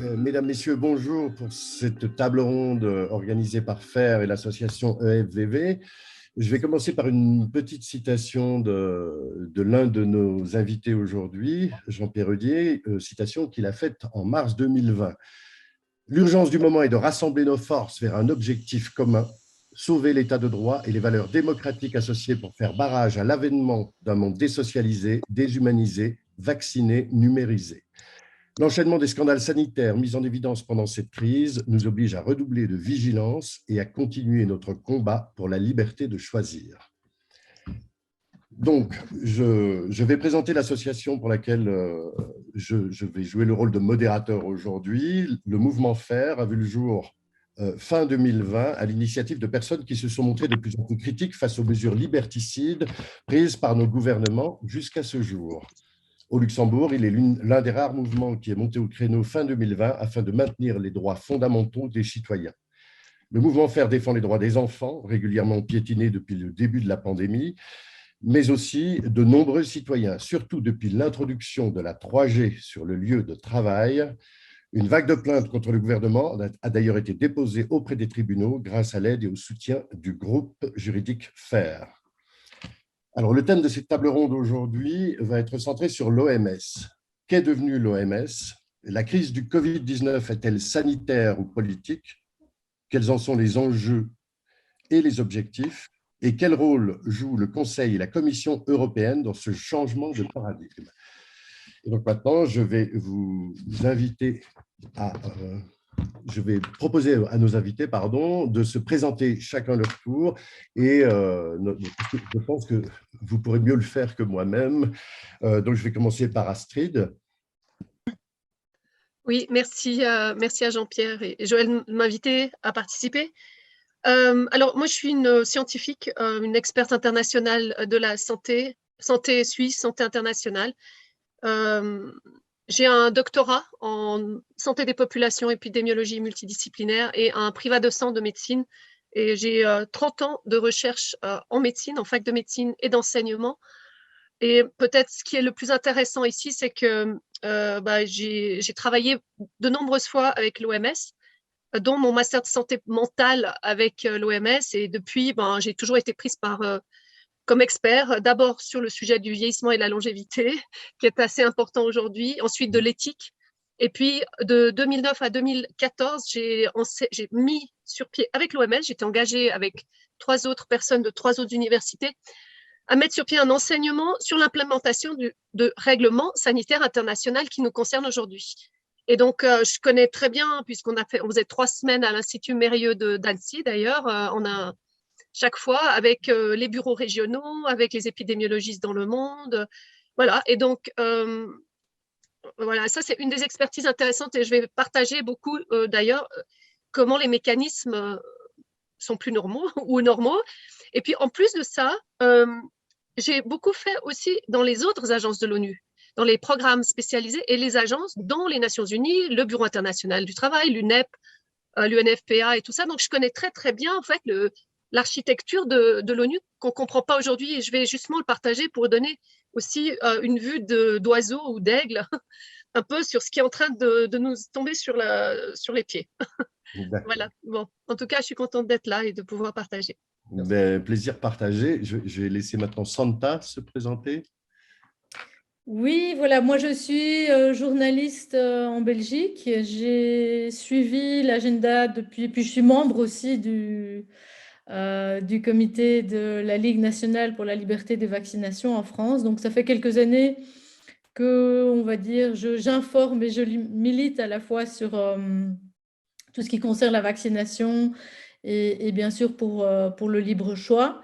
Mesdames, Messieurs, bonjour pour cette table ronde organisée par FAIR et l'association EFVV. Je vais commencer par une petite citation de l'un de nos invités aujourd'hui, Jean-Pierre Eudier, citation qu'il a faite en mars 2020. L'urgence du moment est de rassembler nos forces vers un objectif commun, sauver l'état de droit et les valeurs démocratiques associées pour faire barrage à l'avènement d'un monde désocialisé, déshumanisé, vacciné, numérisé. L'enchaînement des scandales sanitaires mis en évidence pendant cette crise nous oblige à redoubler de vigilance et à continuer notre combat pour la liberté de choisir. Donc, je vais présenter l'association pour laquelle je vais jouer le rôle de modérateur aujourd'hui. Le mouvement FAIR a vu le jour fin 2020 à l'initiative de personnes qui se sont montrées de plus en plus critiques face aux mesures liberticides prises par nos gouvernements jusqu'à ce jour. Au Luxembourg, il est l'un des rares mouvements qui est monté au créneau fin 2020 afin de maintenir les droits fondamentaux des citoyens. Le mouvement FAIR défend les droits des enfants, régulièrement piétinés depuis le début de la pandémie, mais aussi de nombreux citoyens, surtout depuis l'introduction de la 3G sur le lieu de travail. Une vague de plaintes contre le gouvernement a d'ailleurs été déposée auprès des tribunaux grâce à l'aide et au soutien du groupe juridique FAIR. Alors, le thème de cette table ronde aujourd'hui va être centré sur l'OMS. Qu'est devenue l'OMS? La crise du Covid-19 est-elle sanitaire ou politique? Quels en sont les enjeux et les objectifs? Et quel rôle jouent le Conseil et la Commission européenne dans ce changement de paradigme? Et donc maintenant, je vais vous inviter à... je vais proposer à nos invités de se présenter chacun leur tour et je pense que vous pourrez mieux le faire que moi-même. Donc, je vais commencer par Astrid. Oui, merci à Jean-Pierre et Joël de m'inviter à participer. Alors, moi, je suis une scientifique, une experte internationale de la santé suisse, santé internationale. J'ai un doctorat en santé des populations, épidémiologie multidisciplinaire et un privat de sang de médecine. Et j'ai 30 ans de recherche en médecine, en fac de médecine et d'enseignement. Et peut-être ce qui est le plus intéressant ici, c'est que j'ai travaillé de nombreuses fois avec l'OMS, dont mon master de santé mentale avec l'OMS. Et depuis, j'ai toujours été prise comme expert, d'abord sur le sujet du vieillissement et de la longévité, qui est assez important aujourd'hui, ensuite de l'éthique. Et puis, de 2009 à 2014, j'ai mis sur pied, avec l'OMS, j'étais engagée avec 3 autres personnes de 3 autres universités, à mettre sur pied un enseignement sur l'implémentation de règlements sanitaires internationaux qui nous concernent aujourd'hui. Et donc, je connais très bien, on faisait 3 semaines à l'Institut Mérieux d'Annecy, d'ailleurs, on a chaque fois avec les bureaux régionaux, avec les épidémiologistes dans le monde. Voilà, et donc, voilà, ça c'est une des expertises intéressantes et je vais partager beaucoup d'ailleurs comment les mécanismes sont plus normaux ou normaux. Et puis en plus de ça, j'ai beaucoup fait aussi dans les autres agences de l'ONU, dans les programmes spécialisés et les agences, dont les Nations Unies, le Bureau international du travail, l'UNEP, l'UNFPA et tout ça. Donc je connais très très bien en fait l'architecture de l'ONU qu'on ne comprend pas aujourd'hui et je vais justement le partager pour donner aussi une vue d'oiseau ou d'aigle un peu sur ce qui est en train de nous tomber sur les pieds. Voilà, bon, en tout cas, je suis contente d'être là et de pouvoir partager. Plaisir partagé. Je vais laisser maintenant Santa se présenter. Oui, voilà, moi je suis journaliste en Belgique. J'ai suivi l'agenda depuis, puis je suis membre aussi du comité de la Ligue nationale pour la liberté des vaccinations en France. Donc ça fait quelques années que, on va dire, j'informe et je milite à la fois sur tout ce qui concerne la vaccination et bien sûr pour le libre choix.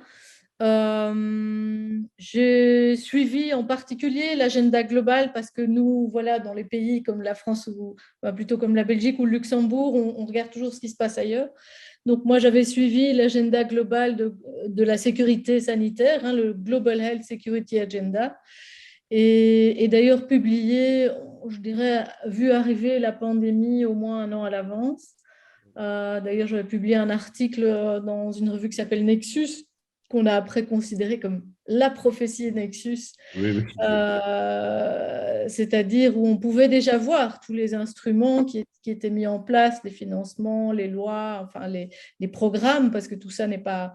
J'ai suivi en particulier l'agenda global parce que nous, voilà, dans les pays comme la France ou plutôt comme la Belgique ou le Luxembourg, on regarde toujours ce qui se passe ailleurs. Donc moi, j'avais suivi l'agenda global de la sécurité sanitaire, hein, le Global Health Security Agenda, et d'ailleurs publié, je dirais, vu arriver la pandémie au moins 1 an à l'avance. D'ailleurs, j'avais publié un article dans une revue qui s'appelle Nexus, qu'on a après considéré comme la prophétie Nexus, Oui, oui. c'est-à-dire où on pouvait déjà voir tous les instruments qui étaient mis en place, les financements, les lois, enfin les programmes, parce que tout ça n'est pas,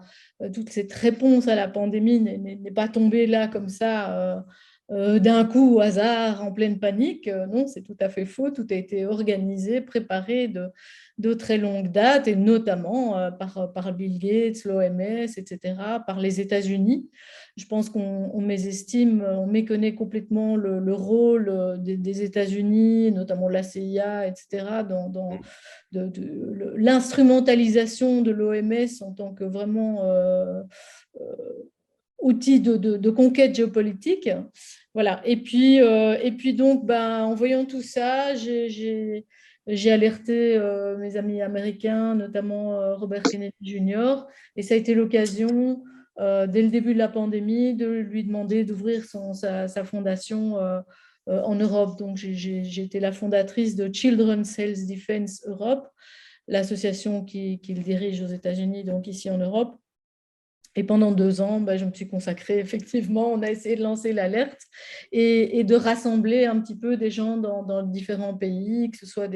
toute cette réponse à la pandémie n'est pas tombée là comme ça d'un coup au hasard, en pleine panique. Non, c'est tout à fait faux. Tout a été organisé, préparé de très longue date, et notamment par Bill Gates, l'OMS, etc., par les États-Unis. Je pense qu'on mésestime, on méconnaît complètement le rôle des États-Unis, notamment la CIA, etc., dans l'instrumentalisation de l'OMS en tant que vraiment euh, outil de conquête géopolitique. Voilà. Et puis donc, en voyant tout ça, j'ai alerté mes amis américains, notamment Robert Kennedy Jr. Et ça a été l'occasion, dès le début de la pandémie, de lui demander d'ouvrir sa fondation en Europe. Donc, j'ai été la fondatrice de Children's Health Defense Europe, l'association qu'il dirige aux États-Unis, donc ici en Europe. Et pendant 2 ans, je me suis consacrée, effectivement, on a essayé de lancer l'alerte et de rassembler un petit peu des gens dans différents pays, que ce soit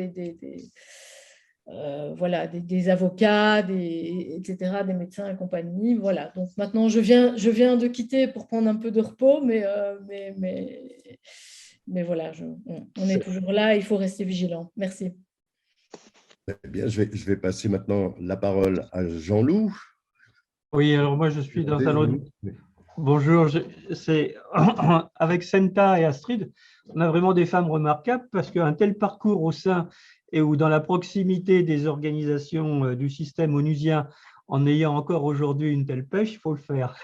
voilà, des avocats, etc., des médecins et compagnie. Voilà. Donc maintenant, je viens de quitter pour prendre un peu de repos, mais voilà, on est toujours là, il faut rester vigilant. Merci. Eh bien, je vais passer maintenant la parole à Jean-Loup. Oui, alors moi je suis dans un autre. Bonjour, c'est avec Senta et Astrid, on a vraiment des femmes remarquables parce qu'un tel parcours au sein et ou dans la proximité des organisations du système onusien, en ayant encore aujourd'hui une telle pêche, il faut le faire.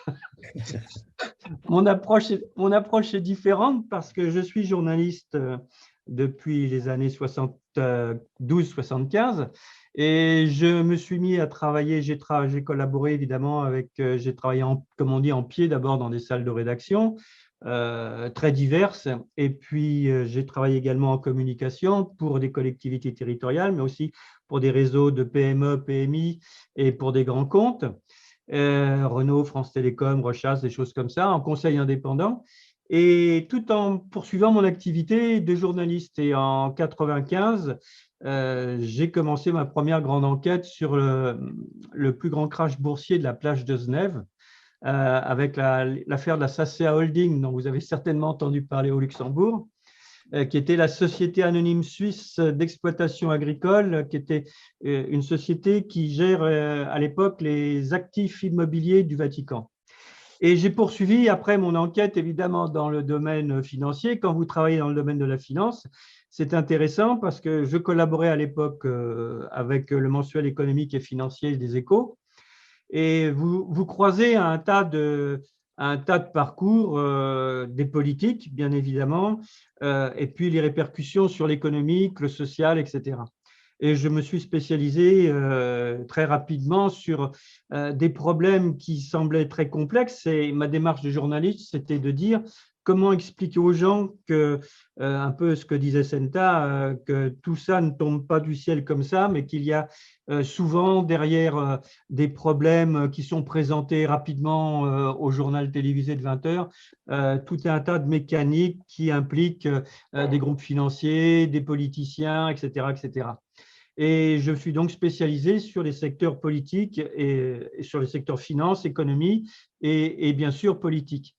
Mon approche est différente parce que je suis journaliste depuis les années 72-75 et je me suis mis à travailler, j'ai collaboré évidemment avec, j'ai travaillé comme on dit en pied d'abord dans des salles de rédaction très diverses et puis j'ai travaillé également en communication pour des collectivités territoriales mais aussi pour des réseaux de PME, PMI et pour des grands comptes. Renault, France Télécom, Rochas, des choses comme ça, en conseil indépendant, et tout en poursuivant mon activité de journaliste. Et en 1995, j'ai commencé ma première grande enquête sur le plus grand crash boursier de la plage de Genève, avec l'affaire de la Sacea Holding, dont vous avez certainement entendu parler au Luxembourg, qui était la Société anonyme suisse d'exploitation agricole, qui était une société qui gère à l'époque les actifs immobiliers du Vatican. Et j'ai poursuivi après mon enquête, évidemment, dans le domaine financier. Quand vous travaillez dans le domaine de la finance, c'est intéressant parce que je collaborais à l'époque avec le mensuel économique et financier des Échos. Et vous croisez un tas de parcours, des politiques, bien évidemment, et puis les répercussions sur l'économique, le social, etc. Et je me suis spécialisé très rapidement sur des problèmes qui semblaient très complexes. Et ma démarche de journaliste, c'était de dire comment expliquer aux gens que, un peu ce que disait Senta, que tout ça ne tombe pas du ciel comme ça, mais qu'il y a souvent derrière des problèmes qui sont présentés rapidement au journal télévisé de 20 heures, tout un tas de mécaniques qui impliquent des groupes financiers, des politiciens, etc., etc. Et je suis donc spécialisé sur les secteurs politiques et sur les secteurs finance, économie et bien sûr politique.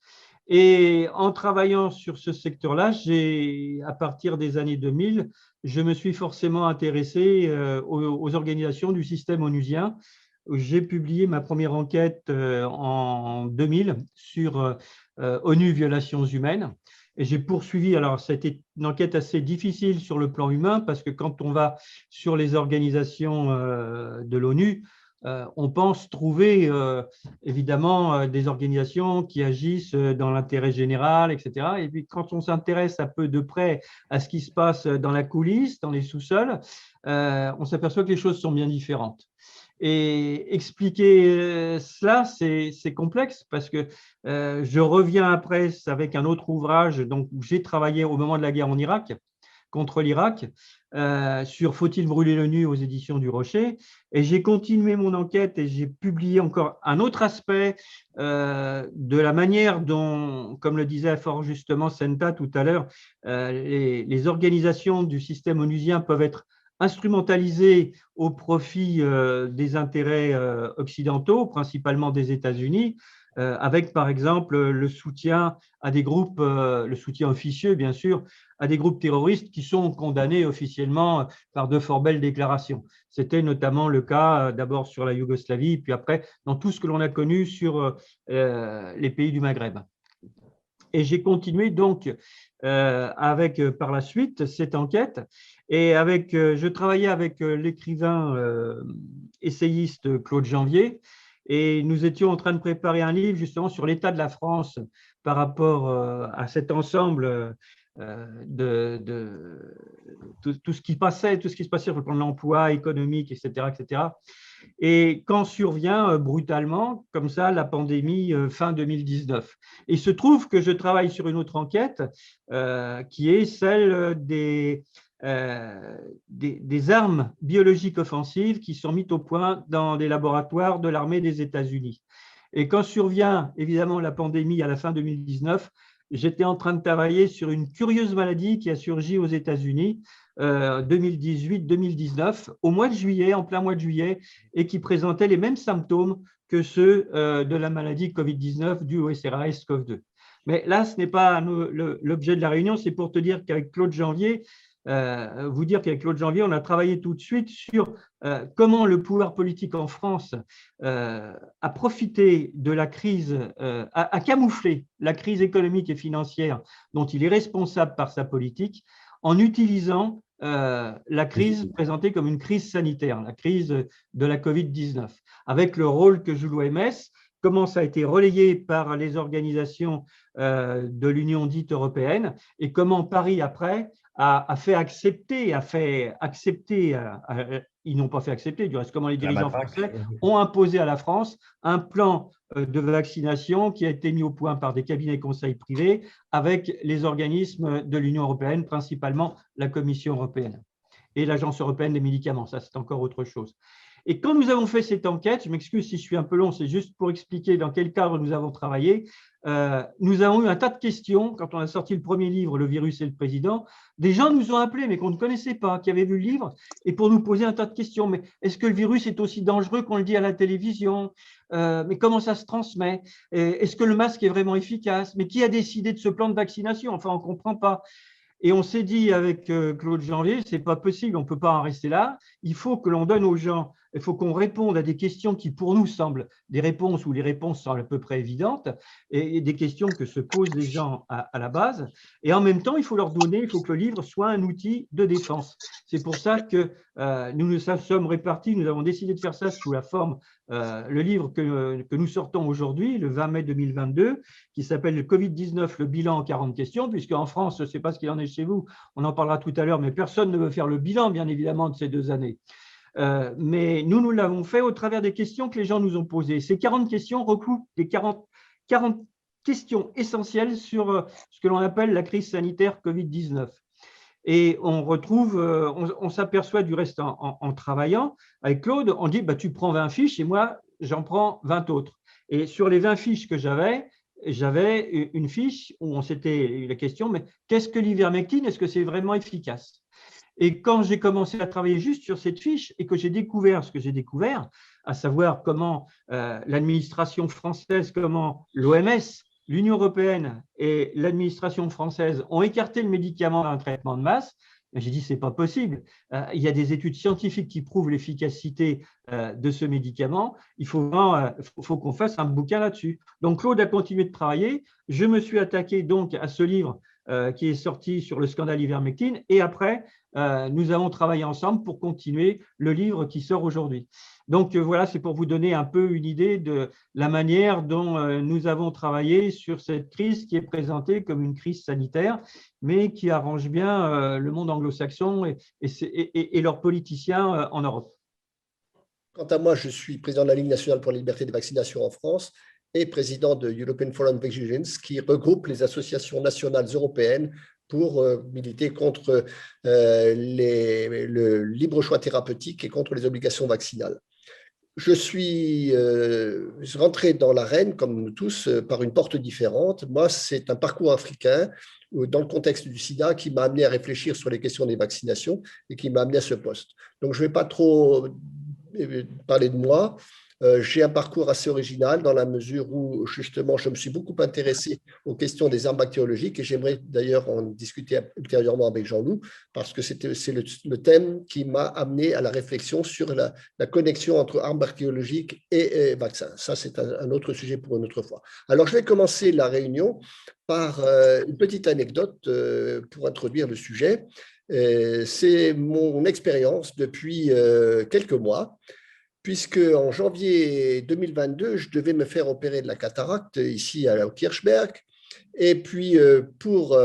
Et en travaillant sur ce secteur-là, à partir des années 2000, je me suis forcément intéressé aux organisations du système onusien. J'ai publié ma première enquête en 2000 sur ONU violations humaines. Et j'ai poursuivi, alors c'était une enquête assez difficile sur le plan humain parce que quand on va sur les organisations de l'ONU, on pense trouver évidemment des organisations qui agissent dans l'intérêt général, etc. Et puis quand on s'intéresse un peu de près à ce qui se passe dans la coulisse, dans les sous-sols, on s'aperçoit que les choses sont bien différentes. Et expliquer cela, c'est complexe parce que je reviens après avec un autre ouvrage donc, où j'ai travaillé au moment de la guerre en Irak contre l'Irak, sur Faut-il brûler l'ONU aux éditions du Rocher. Et j'ai continué mon enquête et j'ai publié encore un autre aspect de la manière dont, comme le disait fort justement Senta tout à l'heure, les organisations du système onusien peuvent être instrumentalisées au profit des intérêts occidentaux, principalement des États-Unis, avec par exemple le soutien à des groupes, le soutien officieux bien sûr, à des groupes terroristes qui sont condamnés officiellement par de fort belles déclarations. C'était notamment le cas d'abord sur la Yougoslavie, puis après dans tout ce que l'on a connu sur les pays du Maghreb. Et j'ai continué donc avec par la suite cette enquête, et je travaillais avec l'écrivain essayiste Claude Janvier, et nous étions en train de préparer un livre justement sur l'état de la France par rapport à cet ensemble de tout ce qui se passait sur le plan de l'emploi économique, etc., etc. Et quand survient brutalement, comme ça, la pandémie fin 2019. Et il se trouve que je travaille sur une autre enquête qui est celle des armes biologiques offensives qui sont mises au point dans des laboratoires de l'armée des États-Unis. Et quand survient évidemment la pandémie à la fin 2019, j'étais en train de travailler sur une curieuse maladie qui a surgi aux États-Unis 2018-2019, au mois de juillet, en plein mois de juillet, et qui présentait les mêmes symptômes que ceux de la maladie Covid-19 due au SARS-CoV-2. Mais là, ce n'est pas l'objet de la réunion, c'est pour te dire qu'avec Claude Janvier, on a travaillé tout de suite sur comment le pouvoir politique en France a profité de la crise, a camouflé la crise économique et financière dont il est responsable par sa politique, en utilisant la crise présentée comme une crise sanitaire, la crise de la Covid-19, avec le rôle que joue l'OMS, comment ça a été relayé par les organisations de l'Union dite européenne, et comment Paris, après, a fait accepter, ils n'ont pas fait accepter, du reste, comment les dirigeants français ont imposé à la France un plan de vaccination qui a été mis au point par des cabinets conseils privés avec les organismes de l'Union européenne, principalement la Commission européenne et l'Agence européenne des médicaments. Ça, c'est encore autre chose. Et quand nous avons fait cette enquête, je m'excuse si je suis un peu long, c'est juste pour expliquer dans quel cadre nous avons travaillé, nous avons eu un tas de questions quand on a sorti le premier livre, Le virus et le président. Des gens nous ont appelés, mais qu'on ne connaissait pas, qui avaient vu le livre, et pour nous poser un tas de questions. Mais est-ce que le virus est aussi dangereux qu'on le dit à la télévision? Mais comment ça se transmet? Est-ce que le masque est vraiment efficace? Mais qui a décidé de ce plan de vaccination? Enfin, on ne comprend pas. Et on s'est dit avec Claude Janvier, c'est pas possible, on ne peut pas en rester là. Il faut que l'on donne aux gens, il faut qu'on réponde à des questions qui pour nous semblent des réponses, où les réponses sont à peu près évidentes, et des questions que se posent les gens à la base. Et en même temps, il faut leur donner, il faut que le livre soit un outil de défense. C'est pour ça que nous nous sommes répartis, nous avons décidé de faire ça sous la forme, le livre que nous sortons aujourd'hui, le 20 mai 2022, qui s'appelle le Covid-19, le bilan en 40 questions, puisque en France, je ne sais pas ce qu'il en est chez vous, on en parlera tout à l'heure, mais personne ne veut faire le bilan, bien évidemment, de ces 2 années. Mais nous l'avons fait au travers des questions que les gens nous ont posées. Ces 40 questions recoupent des 40 questions essentielles sur ce que l'on appelle la crise sanitaire Covid-19. Et on s'aperçoit du reste en travaillant avec Claude, on dit tu prends 20 fiches et moi j'en prends 20 autres. Et sur les 20 fiches que j'avais une fiche où on s'était eu la question, mais qu'est-ce que l'ivermectine? Est-ce que c'est vraiment efficace? Et quand j'ai commencé à travailler juste sur cette fiche et que j'ai découvert ce que j'ai découvert, à savoir comment l'administration française, comment l'OMS, l'Union européenne et l'administration française ont écarté le médicament d'un traitement de masse, j'ai dit, ce n'est pas possible. Il y a des études scientifiques qui prouvent l'efficacité de ce médicament. Il faut qu'on fasse un bouquin là-dessus. Donc, Claude a continué de travailler. Je me suis attaqué donc à ce livre qui est sorti sur le scandale ivermectine. Et après, nous avons travaillé ensemble pour continuer le livre qui sort aujourd'hui. Donc, voilà, c'est pour vous donner un peu une idée de la manière dont nous avons travaillé sur cette crise qui est présentée comme une crise sanitaire, mais qui arrange bien le monde anglo-saxon et leurs politiciens en Europe. Quant à moi, je suis président de la Ligue nationale pour la liberté des vaccinations en France et président de European Forum of Vigilance, qui regroupe les associations nationales européennes pour militer contre le libre choix thérapeutique et contre les obligations vaccinales. Je suis rentré dans l'arène, comme nous tous, par une porte différente. Moi, c'est un parcours africain dans le contexte du sida qui m'a amené à réfléchir sur les questions des vaccinations et qui m'a amené à ce poste. Donc, je ne vais pas trop parler de moi. J'ai un parcours assez original dans la mesure où, justement, je me suis beaucoup intéressé aux questions des armes bactériologiques et j'aimerais d'ailleurs en discuter ultérieurement avec Jean-Loup parce que c'est le thème qui m'a amené à la réflexion sur la connexion entre armes bactériologiques et vaccins. Ça, c'est un autre sujet pour une autre fois. Alors, je vais commencer la réunion par une petite anecdote pour introduire le sujet. C'est mon expérience depuis quelques mois, puisque en janvier 2022, je devais me faire opérer de la cataracte ici au Kirchberg. Et puis, pour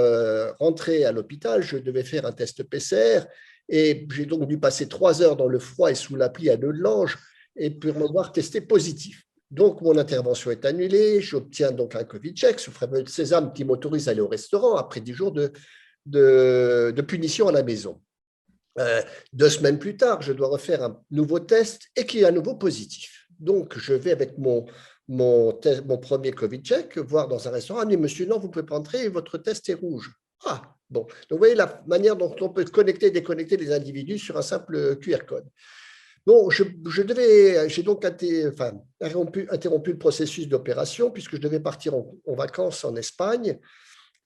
rentrer à l'hôpital, je devais faire un test PCR. Et j'ai donc dû passer 3 heures dans le froid et sous la pluie à nœuds de Lange et pour me voir testé positif. Donc, mon intervention est annulée. J'obtiens donc un Covid-check, ce fameux sésame qui m'autorise à aller au restaurant après 10 jours de punition à la maison. 2 semaines plus tard, je dois refaire un nouveau test et qui est à nouveau positif. Donc, je vais avec mon premier Covid-check voir dans un restaurant. Mais monsieur, non, vous ne pouvez pas entrer, votre test est rouge. Ah, bon. Donc, vous voyez la manière dont on peut connecter et déconnecter les individus sur un simple QR code. Bon, j'ai donc interrompu le processus d'opération puisque je devais partir en vacances en Espagne.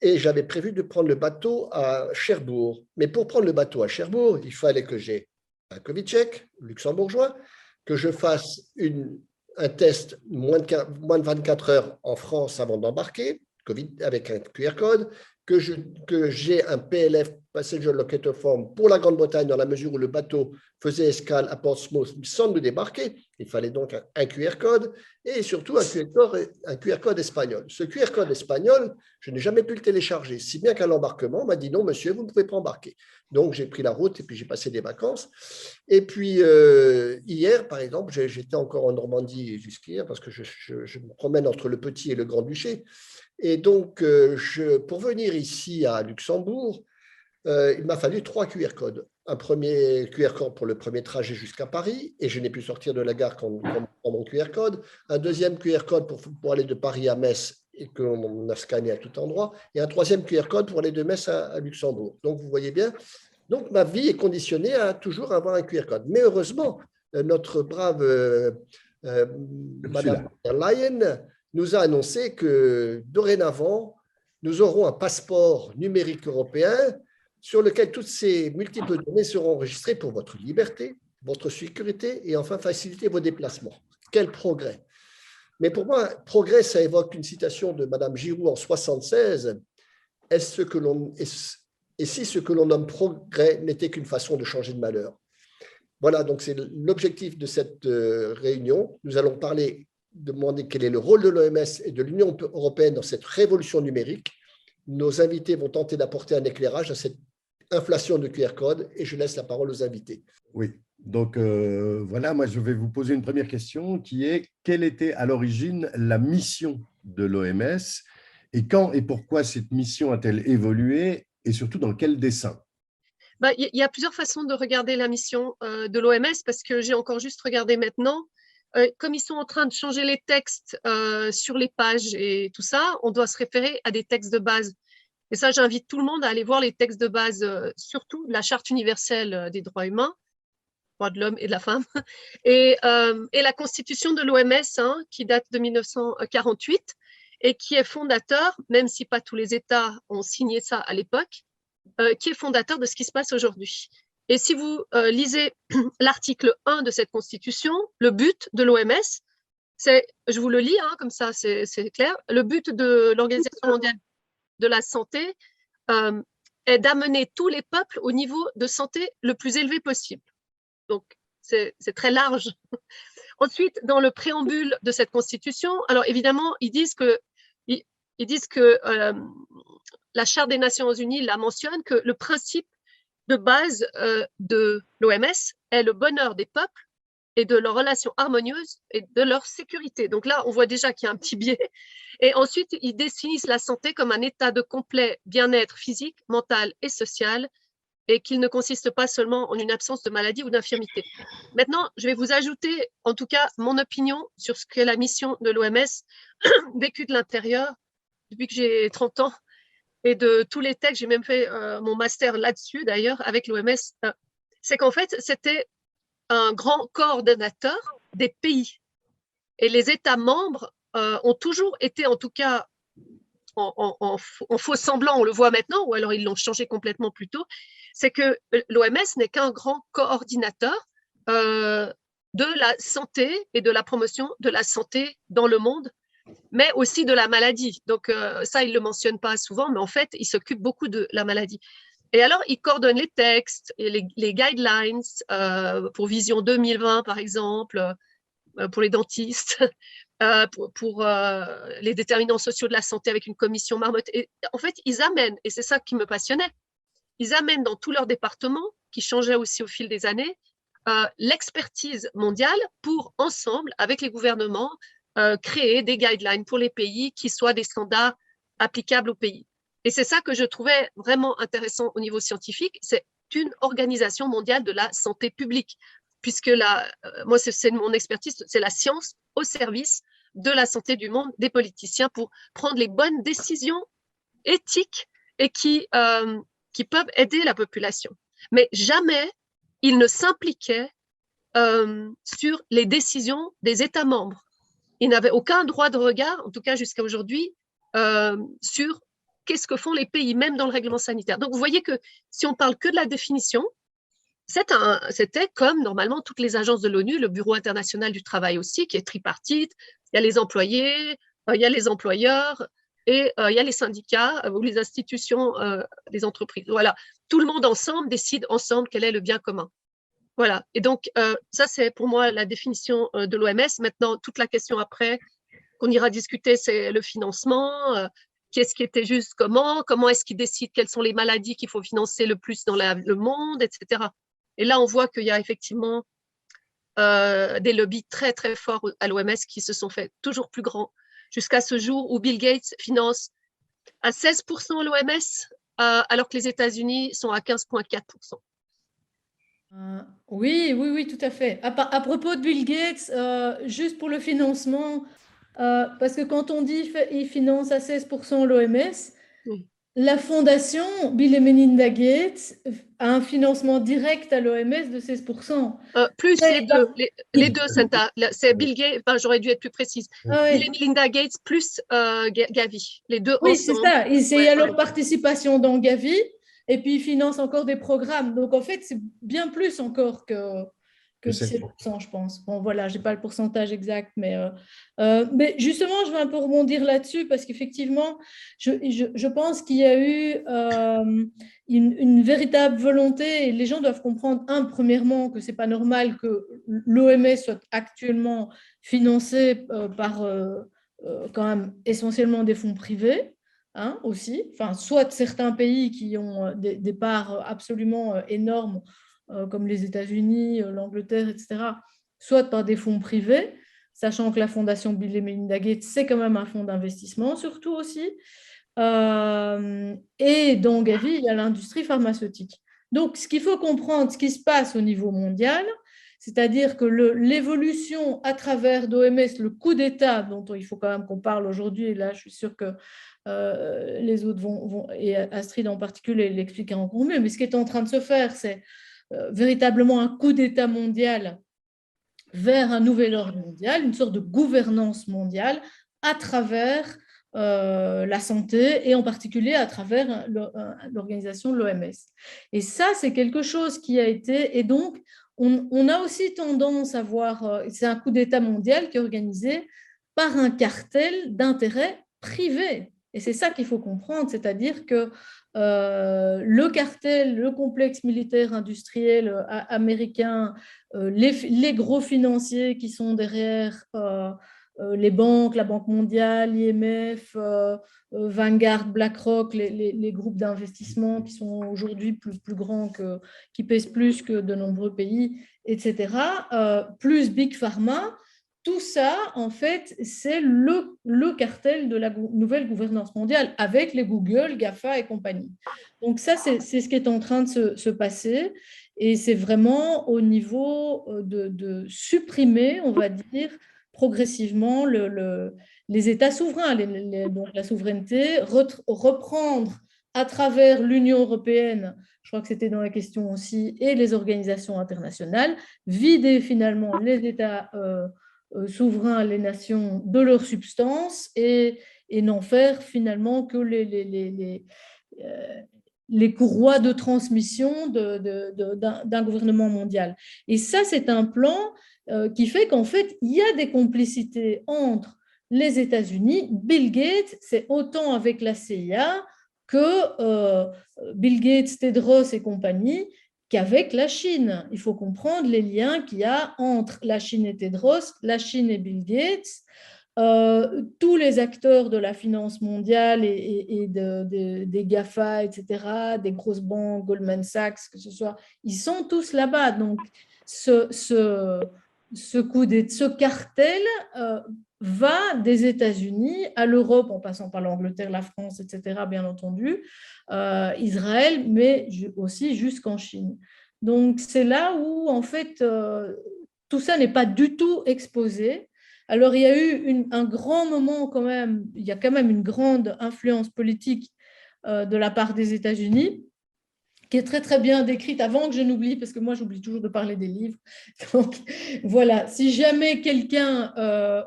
Et j'avais prévu de prendre le bateau à Cherbourg. Mais pour prendre le bateau à Cherbourg, il fallait que j'ai un Covid-check luxembourgeois, que je fasse un test moins de 24 heures en France avant d'embarquer, avec un QR code, que j'ai un PLF, Passenger Locator Form, pour la Grande-Bretagne, dans la mesure où le bateau faisait escale à Portsmouth sans nous débarquer. Il fallait donc un QR code et surtout un QR code espagnol. Ce QR code espagnol, je n'ai jamais pu le télécharger, si bien qu'à l'embarquement, on m'a dit non, monsieur, vous ne pouvez pas embarquer. Donc, j'ai pris la route et puis j'ai passé des vacances. Et puis, hier, par exemple, j'étais encore en Normandie jusqu'hier parce que je me promène entre le Petit et le Grand-Duché. Et donc, pour venir ici à Luxembourg, il m'a fallu 3 QR codes. Un premier QR code pour le premier trajet jusqu'à Paris, et je n'ai pu sortir de la gare qu'en mon QR code. Un deuxième QR code pour aller de Paris à Metz, et qu'on a scanné à tout endroit. Et un troisième QR code pour aller de Metz à Luxembourg. Donc, vous voyez bien, donc ma vie est conditionnée à toujours avoir un QR code. Mais heureusement, notre brave Madame von der Leyen nous a annoncé que dorénavant, nous aurons un passeport numérique européen sur lequel toutes ces multiples données seront enregistrées pour votre liberté, votre sécurité et enfin faciliter vos déplacements. Quel progrès! Mais pour moi, progrès, ça évoque une citation de Madame Giroud en 1976. Et si ce que l'on nomme progrès n'était qu'une façon de changer de malheur? Voilà, donc c'est l'objectif de cette réunion. Nous allons demander quel est le rôle de l'OMS et de l'Union européenne dans cette révolution numérique. Nos invités vont tenter d'apporter un éclairage à cette inflation de QR code et je laisse la parole aux invités. Oui, donc voilà, moi je vais vous poser une première question qui est quelle était à l'origine la mission de l'OMS et quand et pourquoi cette mission a-t-elle évolué et surtout dans quel dessein? Il y a plusieurs façons de regarder la mission de l'OMS parce que j'ai encore juste regardé maintenant. Comme ils sont en train de changer les textes sur les pages et tout ça, on doit se référer à des textes de base. Et ça, j'invite tout le monde à aller voir les textes de base, surtout de la Charte universelle des droits humains, droits de l'homme et de la femme, et la Constitution de l'OMS, hein, qui date de 1948 et qui est fondateur, même si pas tous les États ont signé ça à l'époque, qui est fondateur de ce qui se passe aujourd'hui. Et si vous lisez l'article 1 de cette Constitution, le but de l'OMS, je vous le lis, hein, comme ça c'est clair, le but de l'Organisation mondiale de la santé est d'amener tous les peuples au niveau de santé le plus élevé possible. Donc, c'est très large. Ensuite, dans le préambule de cette Constitution, alors évidemment, ils disent que la Charte des Nations Unies la mentionne, que le principe de base de l'OMS est le bonheur des peuples et de leurs relations harmonieuses et de leur sécurité. Donc là, on voit déjà qu'il y a un petit biais. Et ensuite, ils définissent la santé comme un état de complet bien-être physique, mental et social, et qu'il ne consiste pas seulement en une absence de maladie ou d'infirmité. Maintenant, je vais vous ajouter, en tout cas, mon opinion sur ce qu'est la mission de l'OMS, vécue de l'intérieur, depuis que j'ai 30 ans, et de tous les textes, j'ai même fait mon master là-dessus, d'ailleurs, avec l'OMS, c'est qu'en fait, c'était un grand coordonnateur des pays. Et les États membres ont toujours été, en tout cas, en faux semblant, on le voit maintenant, ou alors ils l'ont changé complètement plus tôt, c'est que l'OMS n'est qu'un grand coordinateur de la santé et de la promotion de la santé dans le monde, mais aussi de la maladie. Donc ça, ils ne le mentionnent pas souvent, mais en fait, ils s'occupent beaucoup de la maladie. Et alors, ils coordonnent les textes et les guidelines pour Vision 2020, par exemple, pour les dentistes, pour les déterminants sociaux de la santé avec une commission marmotte. Et en fait, ils amènent, et c'est ça qui me passionnait, ils amènent dans tous leurs départements, qui changeaient aussi au fil des années, l'expertise mondiale pour, ensemble, avec les gouvernements, créer des guidelines pour les pays qui soient des standards applicables au pays. Et c'est ça que je trouvais vraiment intéressant au niveau scientifique, c'est une organisation mondiale de la santé publique, puisque moi, c'est mon expertise, c'est la science au service de la santé du monde, des politiciens, pour prendre les bonnes décisions éthiques et qui peuvent aider la population. Mais jamais ils ne s'impliquaient sur les décisions des États membres. Ils n'avaient aucun droit de regard, en tout cas jusqu'à aujourd'hui, sur qu'est-ce que font les pays, même dans le règlement sanitaire. Donc, vous voyez que si on parle que de la définition, c'était comme normalement toutes les agences de l'ONU, le Bureau international du travail aussi, qui est tripartite. Il y a les employés, il y a les employeurs et il y a les syndicats ou les institutions des entreprises. Voilà, tout le monde ensemble décide ensemble quel est le bien commun. Voilà, et donc ça, c'est pour moi la définition de l'OMS. Maintenant, toute la question après qu'on ira discuter, c'est le financement. Qu'est-ce qui était juste, comment est-ce qu'ils décident quelles sont les maladies qu'il faut financer le plus dans le monde, etc. Et là, on voit qu'il y a effectivement des lobbies très, très forts à l'OMS qui se sont faits toujours plus grands jusqu'à ce jour où Bill Gates finance à 16% l'OMS, alors que les États-Unis sont à 15,4%. Oui, tout à fait. À propos de Bill Gates, juste pour le financement, parce que quand on dit qu'il finance à 16% l'OMS, oui. La fondation Bill et Melinda Gates a un financement direct à l'OMS de 16%. Plus les deux, c'est Bill Gates, enfin, j'aurais dû être plus précise. Bill et Melinda Gates plus Gavi, les deux ensemble. Oui, c'est ça. Il y a leur participation dans Gavi, et puis ils financent encore des programmes. Donc, en fait, c'est bien plus encore que 17%, je pense. Bon, voilà, je n'ai pas le pourcentage exact, mais justement, je vais un peu rebondir là-dessus parce qu'effectivement, je pense qu'il y a eu une véritable volonté, et les gens doivent comprendre, premièrement, que ce n'est pas normal que l'OMS soit actuellement financée par quand même essentiellement des fonds privés. Aussi, enfin, soit certains pays qui ont des parts absolument énormes, comme les États-Unis, l'Angleterre, etc., soit par des fonds privés, sachant que la fondation Bill et Melinda Gates, c'est quand même un fonds d'investissement, surtout aussi. Et dans Gavi, il y a l'industrie pharmaceutique. Donc, ce qu'il faut comprendre, ce qui se passe au niveau mondial, c'est-à-dire que l'évolution à travers d'OMS, le coup d'État dont il faut quand même qu'on parle aujourd'hui, et là, je suis sûre que les autres vont, et Astrid en particulier, l'expliquer encore mieux, mais ce qui est en train de se faire, c'est véritablement un coup d'État mondial vers un nouvel ordre mondial, une sorte de gouvernance mondiale à travers la santé et en particulier à travers l'organisation de l'OMS. Et ça, c'est quelque chose qui a été, et donc on a aussi tendance à voir, c'est un coup d'État mondial qui est organisé par un cartel d'intérêts privés. Et c'est ça qu'il faut comprendre, c'est-à-dire que le cartel, le complexe militaire industriel américain, les gros financiers qui sont derrière les banques, la Banque mondiale, l'IMF, Vanguard, BlackRock, les groupes d'investissement qui sont aujourd'hui plus grands, qui pèsent plus que de nombreux pays, etc., plus Big Pharma. Tout ça, en fait, c'est le cartel de la nouvelle gouvernance mondiale avec les Google, GAFA et compagnie. Donc ça, c'est ce qui est en train de se passer et c'est vraiment au niveau de supprimer, on va dire, progressivement les États souverains, donc la souveraineté, reprendre à travers l'Union européenne, je crois que c'était dans la question aussi, et les organisations internationales, vider finalement les États souverains, les nations, de leur substance et n'en faire finalement que les courroies de transmission d'un gouvernement mondial. Et ça, c'est un plan qui fait qu'en fait, il y a des complicités entre les États-Unis. Bill Gates, c'est autant avec la CIA que Bill Gates, Tedros et compagnie, qu'avec la Chine. Il faut comprendre les liens qu'il y a entre la Chine et Tedros, la Chine et Bill Gates. Tous les acteurs de la finance mondiale et des GAFA, etc., des grosses banques, Goldman Sachs, que ce soit, ils sont tous là-bas. Donc, ce cartel va des États-Unis à l'Europe, en passant par l'Angleterre, la France, etc., bien entendu, Israël, mais aussi jusqu'en Chine. Donc, c'est là où, en fait, tout ça n'est pas du tout exposé. Alors, il y a eu un grand moment quand même, il y a quand même une grande influence politique de la part des États-Unis, qui est très, très bien décrite avant que je n'oublie, parce que moi, j'oublie toujours de parler des livres. Donc, voilà, si jamais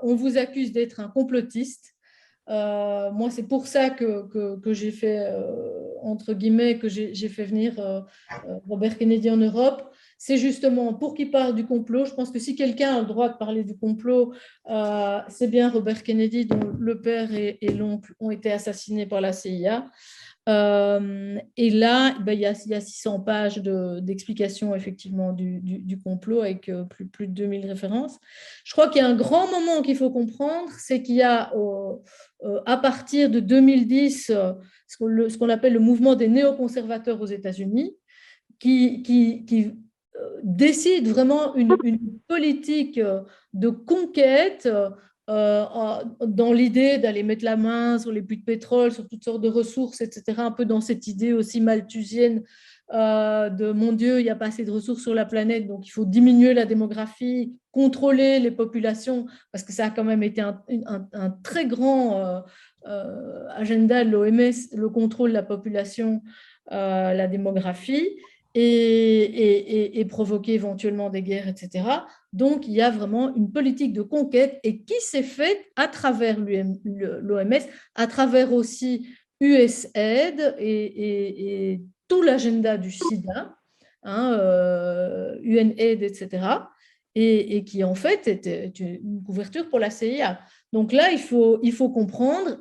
on vous accuse d'être un complotiste, moi, c'est pour ça que j'ai fait, entre guillemets, que j'ai fait venir Robert Kennedy en Europe. C'est justement pour qu'il parle du complot. Je pense que si quelqu'un a le droit de parler du complot, c'est bien Robert Kennedy, dont le père et l'oncle ont été assassinés par la CIA. Et là, il y a 600 pages d'explications effectivement du complot avec plus de 2000 références. Je crois qu'il y a un grand moment qu'il faut comprendre, c'est qu'il y a à partir de 2010 ce qu'on appelle le mouvement des néoconservateurs aux États-Unis qui décide vraiment une politique de conquête dans l'idée d'aller mettre la main sur les puits de pétrole, sur toutes sortes de ressources, etc., un peu dans cette idée aussi malthusienne de mon Dieu, il n'y a pas assez de ressources sur la planète, donc il faut diminuer la démographie, contrôler les populations, parce que ça a quand même été un très grand agenda de l'OMS, le contrôle de la population, la démographie, et provoquer éventuellement des guerres, etc. Donc, il y a vraiment une politique de conquête et qui s'est faite à travers l'OMS, à travers aussi USAID et tout l'agenda du SIDA, UNAID, etc., et qui en fait était une couverture pour la CIA. Donc là, il faut comprendre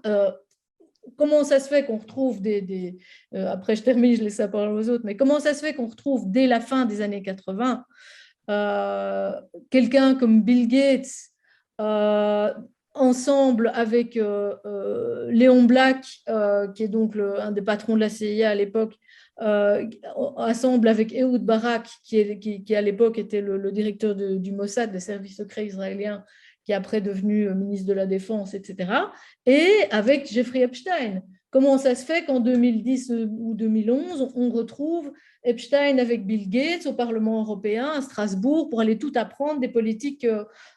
comment ça se fait qu'on retrouve après je termine, je laisse ça parler aux autres, mais comment ça se fait qu'on retrouve dès la fin des années 80 quelqu'un comme Bill Gates ensemble avec Léon Black, qui est donc un des patrons de la CIA à l'époque, ensemble avec Ehud Barak, qui à l'époque était le directeur du Mossad, des services secrets israéliens, qui est après devenu ministre de la Défense, etc., et avec Jeffrey Epstein. Comment ça se fait qu'en 2010 ou 2011, on retrouve Epstein avec Bill Gates au Parlement européen à Strasbourg pour aller tout apprendre des politiques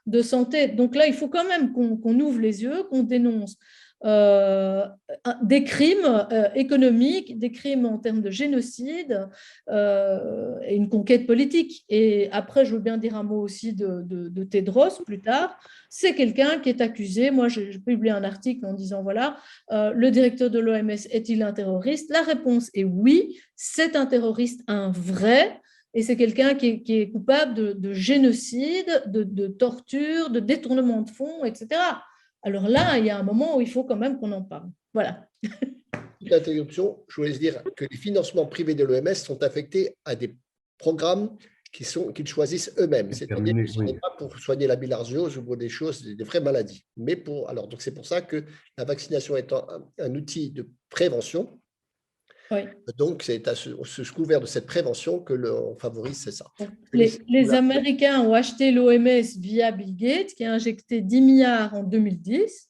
de santé? Donc là, il faut quand même qu'on ouvre les yeux, qu'on dénonce des crimes économiques, des crimes en termes de génocide et une conquête politique. Et après, je veux bien dire un mot aussi de Tedros plus tard. C'est quelqu'un qui est accusé. Moi, j'ai publié un article en disant, voilà, le directeur de l'OMS est-il un terroriste? La réponse est oui, c'est un terroriste, un vrai. Et c'est quelqu'un qui est coupable de génocide, de torture, de détournement de fonds, etc. Alors là, il y a un moment où il faut quand même qu'on en parle. Voilà. Petite interruption, je voulais dire que les financements privés de l'OMS sont affectés à des programmes qu'ils choisissent eux-mêmes. C'est-à-dire que ce n'est pas pour soigner la bilharziose ou pour des choses, des vraies maladies. Mais donc c'est pour ça que la vaccination étant un outil de prévention, oui. Donc c'est sous couvert de cette prévention que l'on favorise, c'est ça. Les Américains ont acheté l'OMS via Bill Gates, qui a injecté 10 milliards en 2010.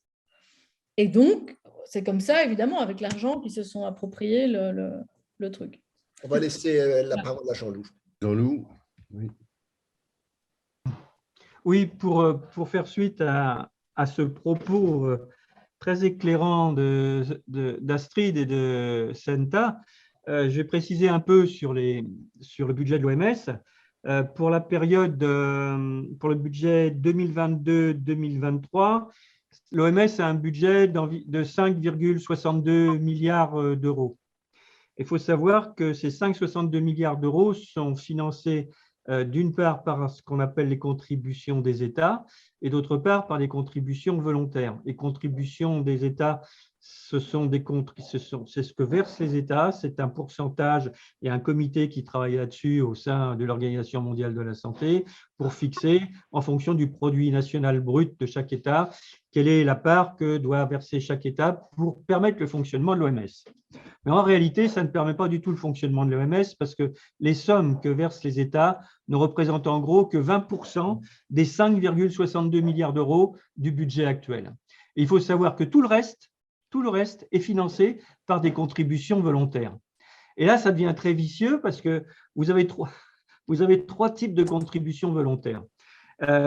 Et donc, c'est comme ça, évidemment, avec l'argent qu'ils se sont appropriés le truc. On va laisser la parole à Jean-Loup. Jean-Loup, oui. Oui, pour faire suite à ce propos très éclairant d'Astrid et de Senta, je vais préciser un peu sur le budget de l'OMS. Pour la période, pour le budget 2022-2023, l'OMS a un budget de 5,62 milliards d'euros. Il faut savoir que ces 5,62 milliards d'euros sont financés d'une part par ce qu'on appelle les contributions des États et d'autre part par les contributions volontaires. Les contributions des États, c'est ce que versent les États, c'est un pourcentage. Il y a un comité qui travaille là-dessus au sein de l'Organisation mondiale de la santé pour fixer, en fonction du produit national brut de chaque État, quelle est la part que doit verser chaque État pour permettre le fonctionnement de l'OMS. Mais en réalité, ça ne permet pas du tout le fonctionnement de l'OMS parce que les sommes que versent les États ne représentent en gros que 20% des 5,62 milliards d'euros du budget actuel. Et il faut savoir que tout le reste est financé par des contributions volontaires. Et là, ça devient très vicieux parce que vous avez trois types de contributions volontaires.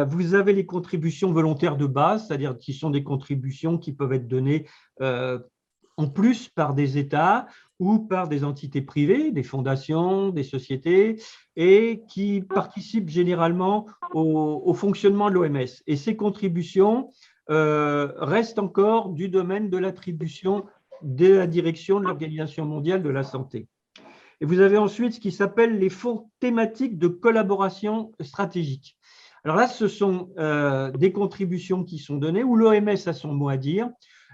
Vous avez les contributions volontaires de base, c'est-à-dire qui sont des contributions qui peuvent être données en plus par des États ou par des entités privées, des fondations, des sociétés, et qui participent généralement au fonctionnement de l'OMS. Et ces contributions restent encore du domaine de l'attribution de la direction de l'Organisation mondiale de la santé. Et vous avez ensuite ce qui s'appelle les fonds thématiques de collaboration stratégique. Alors là, ce sont des contributions qui sont données, où l'OMS a son mot à dire,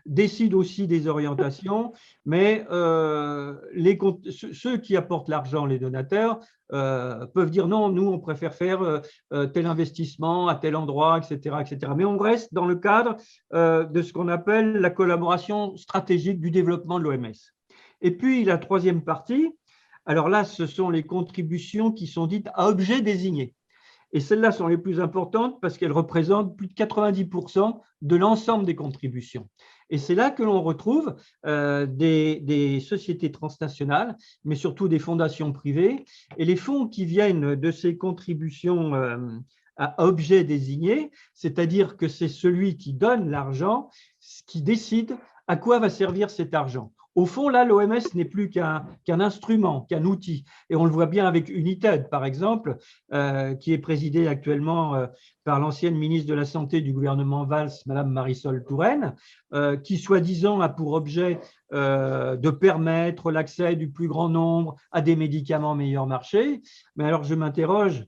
décide aussi des orientations, mais ceux qui apportent l'argent, les donateurs, peuvent dire non, nous, on préfère faire tel investissement à tel endroit, etc., etc. Mais on reste dans le cadre de ce qu'on appelle la collaboration stratégique du développement de l'OMS. Et puis, la troisième partie, alors là, ce sont les contributions qui sont dites à objet désigné. Et celles-là sont les plus importantes parce qu'elles représentent plus de 90% de l'ensemble des contributions. Et c'est là que l'on retrouve des sociétés transnationales, mais surtout des fondations privées. Et les fonds qui viennent de ces contributions à objet désigné, c'est-à-dire que c'est celui qui donne l'argent qui décide à quoi va servir cet argent. Au fond, là, l'OMS n'est plus qu'un instrument, qu'un outil. Et on le voit bien avec United, par exemple, qui est présidée actuellement par l'ancienne ministre de la Santé du gouvernement Valls, Madame Marisol Touraine, qui, soi-disant, a pour objet de permettre l'accès du plus grand nombre à des médicaments meilleur marché. Mais alors, je m'interroge,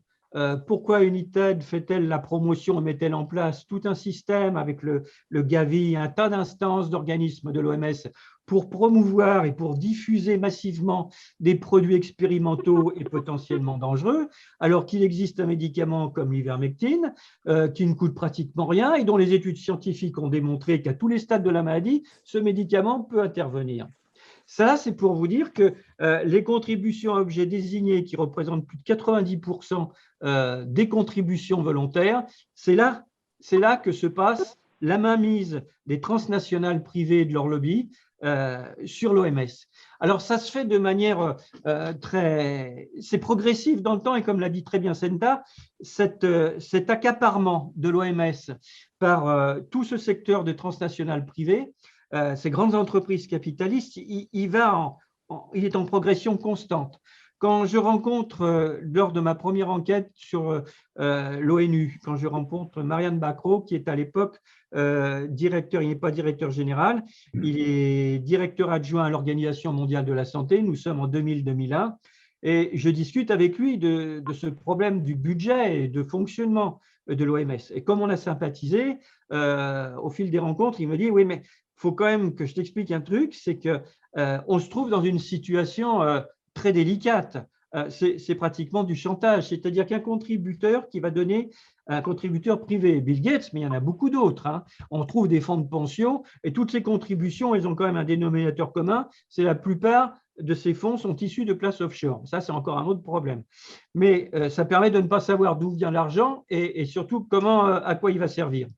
pourquoi United fait-elle la promotion et met-elle en place tout un système avec le Gavi, un tas d'instances d'organismes de l'OMS pour promouvoir et pour diffuser massivement des produits expérimentaux et potentiellement dangereux, alors qu'il existe un médicament comme l'ivermectine qui ne coûte pratiquement rien et dont les études scientifiques ont démontré qu'à tous les stades de la maladie, ce médicament peut intervenir. Ça, c'est pour vous dire que les contributions à objet désigné qui représentent plus de 90% des contributions volontaires, c'est là que se passe la mainmise des transnationales privées et de leur lobby sur l'OMS. Alors, ça se fait de manière c'est progressif dans le temps et comme l'a dit très bien Senta, cet accaparement de l'OMS par tout ce secteur de transnationales privées, ces grandes entreprises capitalistes, il est en progression constante. Quand je rencontre, lors de ma première enquête sur l'ONU, quand je rencontre Marianne Bacro, qui est à l'époque directeur, il n'est pas directeur général, il est directeur adjoint à l'Organisation mondiale de la santé, nous sommes en 2000-2001, et je discute avec lui de ce problème du budget et de fonctionnement de l'OMS. Et comme on a sympathisé, au fil des rencontres, il me dit « Oui, mais il faut quand même que je t'explique un truc, c'est qu'on se trouve dans une situation… très délicate. c'est pratiquement du chantage. C'est-à-dire qu'un contributeur qui va donner un contributeur privé, Bill Gates, mais il y en a beaucoup d'autres. Hein. On trouve des fonds de pension et toutes ces contributions, elles ont quand même un dénominateur commun, c'est la plupart de ces fonds sont issus de places offshore. Ça, c'est encore un autre problème. Mais ça permet de ne pas savoir d'où vient l'argent et surtout à quoi il va servir.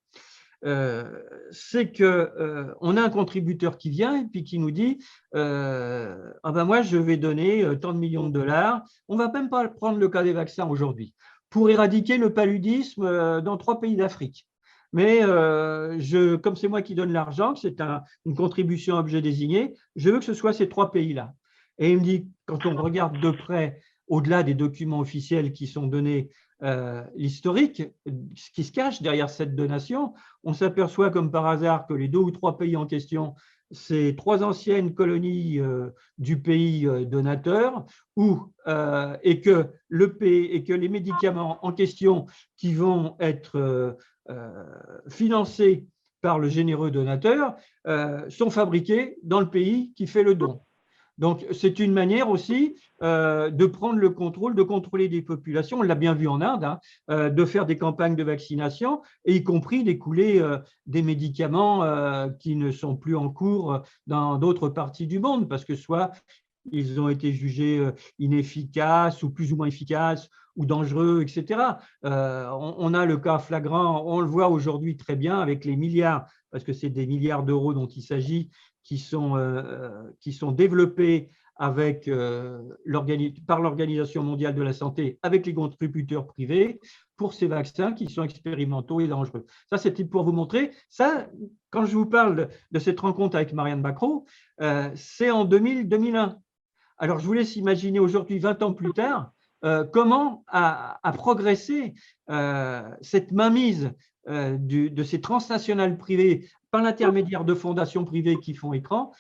C'est qu'on a un contributeur qui vient et puis qui nous dit ah ben moi, je vais donner tant de millions de dollars. On ne va même pas prendre le cas des vaccins aujourd'hui pour éradiquer le paludisme dans 3 pays d'Afrique. Mais comme c'est moi qui donne l'argent, c'est une contribution objet désigné, je veux que ce soit ces 3 pays-là. Et il me dit, quand on regarde de près, au-delà des documents officiels qui sont donnés, l'historique, ce qui se cache derrière cette donation, on s'aperçoit comme par hasard que les 2 ou 3 pays en question, c'est 3 anciennes colonies du pays donateur, et que les médicaments en question qui vont être financés par le généreux donateur sont fabriqués dans le pays qui fait le don. Donc, c'est une manière aussi de prendre le contrôle, de contrôler des populations, on l'a bien vu en Inde, hein, de faire des campagnes de vaccination, et y compris d'écouler des médicaments qui ne sont plus en cours dans d'autres parties du monde, parce que soit ils ont été jugés inefficaces ou plus ou moins efficaces ou dangereux, etc. On a le cas flagrant, on le voit aujourd'hui très bien avec les milliards, parce que c'est des milliards d'euros dont il s'agit, qui sont développés par l'Organisation mondiale de la santé avec les contributeurs privés pour ces vaccins qui sont expérimentaux et dangereux. Ça, c'était pour vous montrer. Ça, quand je vous parle de cette rencontre avec Marianne Bacrot, c'est en 2001. Alors, je vous laisse imaginer aujourd'hui, 20 ans plus tard, comment a progressé cette mainmise de ces transnationales privées par l'intermédiaire de fondations privées qui font écran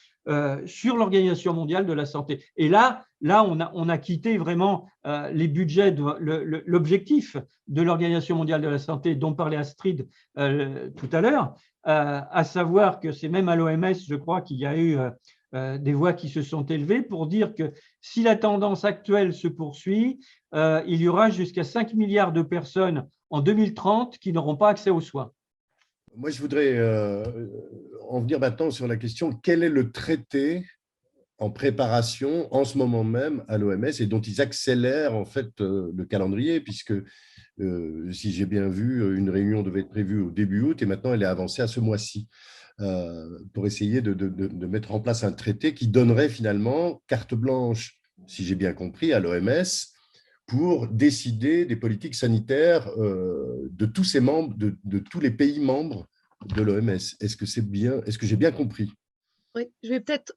sur l'Organisation mondiale de la santé. Et là on a quitté vraiment les budgets, l'objectif de l'Organisation mondiale de la santé dont parlait Astrid tout à l'heure, à savoir que c'est même à l'OMS, je crois, qu'il y a eu des voix qui se sont élevées pour dire que si la tendance actuelle se poursuit, il y aura jusqu'à 5 milliards de personnes en 2030 qui n'auront pas accès aux soins. Moi, je voudrais en venir maintenant sur la question, quel est le traité en préparation en ce moment même à l'OMS et dont ils accélèrent en fait le calendrier, puisque si j'ai bien vu, une réunion devait être prévue au début août et maintenant elle est avancée à ce mois-ci pour essayer de mettre en place un traité qui donnerait finalement carte blanche, si j'ai bien compris, à l'OMS pour décider des politiques sanitaires de tous ses membres, de tous les pays membres de l'OMS. Est-ce que j'ai bien compris? Oui, je vais peut-être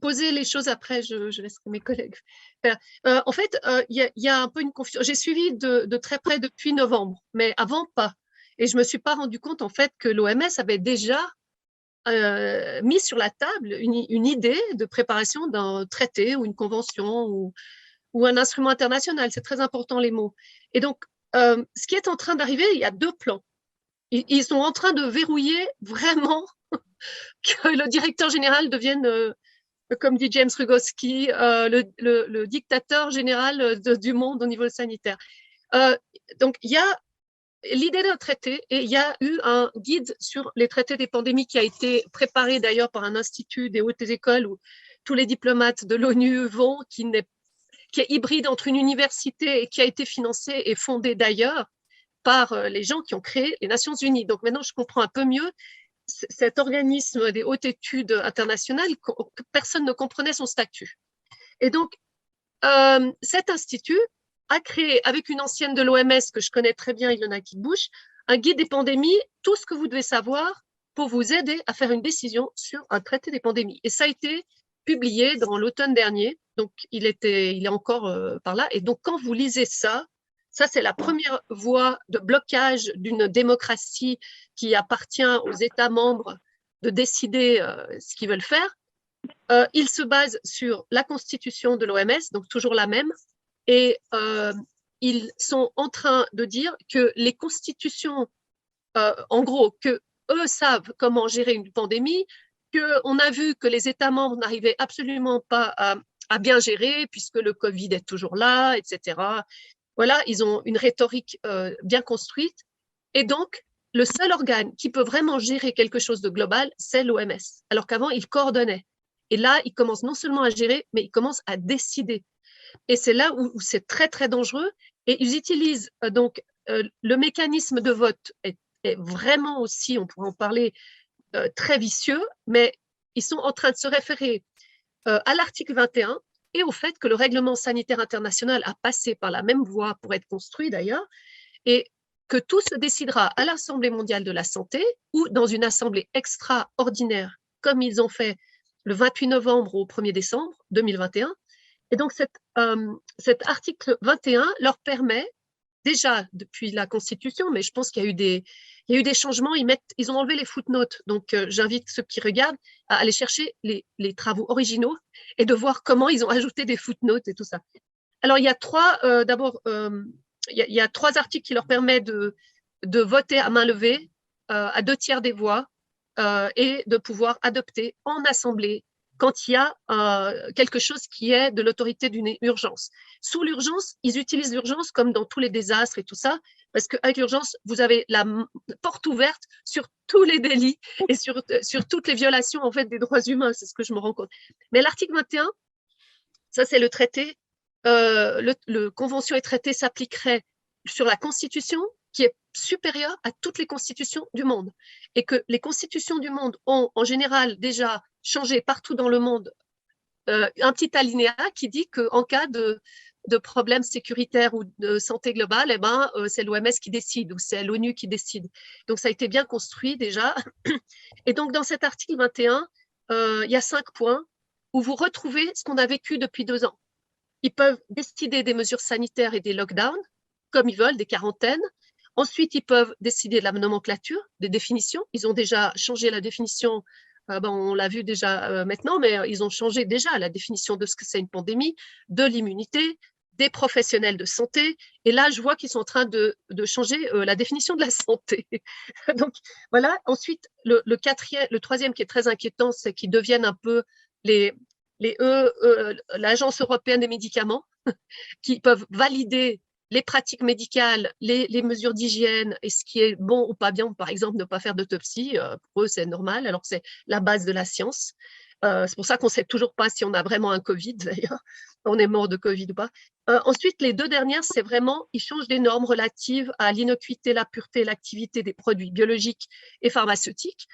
poser les choses après, je laisserai mes collègues faire. En fait, il y a un peu une confusion. J'ai suivi de très près depuis novembre, mais avant pas. Et je ne me suis pas rendu compte en fait que l'OMS avait déjà mis sur la table une idée de préparation d'un traité ou une convention ou un instrument international. C'est très important les mots. Et donc, ce qui est en train d'arriver, il y a 2 plans. Ils sont en train de verrouiller vraiment que le directeur général devienne, comme dit James Rugowski, le dictateur général du monde au niveau sanitaire. Donc, il y a l'idée d'un traité et il y a eu un guide sur les traités des pandémies qui a été préparé d'ailleurs par un institut des hautes écoles où tous les diplomates de l'ONU vont, qui est hybride entre une université et qui a été financé et fondé d'ailleurs par les gens qui ont créé les Nations Unies. Donc maintenant, je comprends un peu mieux cet organisme des hautes études internationales, que personne ne comprenait son statut. Et donc, cet institut a créé, avec une ancienne de l'OMS que je connais très bien, Ilona Kitt-Bush, un guide des pandémies, tout ce que vous devez savoir pour vous aider à faire une décision sur un traité des pandémies. Et ça a été publié dans l'automne dernier, donc il est encore par là. Et donc, quand vous lisez ça, c'est la première voie de blocage d'une démocratie qui appartient aux États membres de décider ce qu'ils veulent faire. Il se base sur la constitution de l'OMS, donc toujours la même, et ils sont en train de dire que les constitutions, en gros, que eux savent comment gérer une pandémie, qu'on a vu que les États membres n'arrivaient absolument pas à bien gérer puisque le Covid est toujours là, etc. Voilà, ils ont une rhétorique bien construite. Et donc, le seul organe qui peut vraiment gérer quelque chose de global, c'est l'OMS. Alors qu'avant, ils coordonnaient. Et là, ils commencent non seulement à gérer, mais ils commencent à décider. Et c'est là où c'est très, très dangereux. Et ils utilisent donc le mécanisme de vote est vraiment aussi, on pourrait en parler, très vicieux, mais ils sont en train de se référer à l'article 21 et au fait que le règlement sanitaire international a passé par la même voie pour être construit d'ailleurs, et que tout se décidera à l'Assemblée mondiale de la santé ou dans une assemblée extraordinaire, comme ils ont fait le 28 novembre au 1er décembre 2021. Et donc cet article 21 leur permet, déjà depuis la Constitution, mais je pense qu'il y a eu des changements, ils ont enlevé les footnotes. Donc, j'invite ceux qui regardent à aller chercher les travaux originaux et de voir comment ils ont ajouté des footnotes et tout ça. Alors, il y a il y a 3 articles qui leur permettent de voter à main levée à 2/3 des voix et de pouvoir adopter en assemblée quand il y a quelque chose qui est de l'autorité d'une urgence. Sous l'urgence, ils utilisent l'urgence comme dans tous les désastres et tout ça, parce qu'avec l'urgence, vous avez la porte ouverte sur tous les délits et sur toutes les violations en fait, des droits humains, c'est ce que je me rends compte. Mais l'article 21, ça c'est le traité, le convention et traité s'appliquerait sur la Constitution, qui est supérieure à toutes les constitutions du monde, et que les constitutions du monde ont en général déjà changé partout dans le monde un petit alinéa qui dit qu'en cas de problèmes sécuritaires ou de santé globale, eh ben, c'est l'OMS qui décide ou c'est l'ONU qui décide. Donc, ça a été bien construit déjà. Et donc, dans cet article 21, il y a 5 points où vous retrouvez ce qu'on a vécu depuis 2 ans. Ils peuvent décider des mesures sanitaires et des lockdowns, comme ils veulent, des quarantaines. Ensuite, ils peuvent décider de la nomenclature, des définitions. Ils ont déjà changé la définition, on l'a vu déjà maintenant, mais ils ont changé déjà la définition de ce que c'est une pandémie, de l'immunité, des professionnels de santé. Et là, je vois qu'ils sont en train de changer la définition de la santé. Donc, voilà. Ensuite, le troisième qui est très inquiétant, c'est qu'ils deviennent un peu l'Agence européenne des médicaments, qui peuvent valider les pratiques médicales, les mesures d'hygiène et ce qui est bon ou pas bien. Par exemple, ne pas faire d'autopsie, pour eux, c'est normal, alors que c'est la base de la science. C'est pour ça qu'on ne sait toujours pas si on a vraiment un Covid, d'ailleurs. On est mort de Covid ou pas. Ensuite, les 2 dernières, c'est vraiment, ils changent des normes relatives à l'innocuité, la pureté, l'activité des produits biologiques et pharmaceutiques.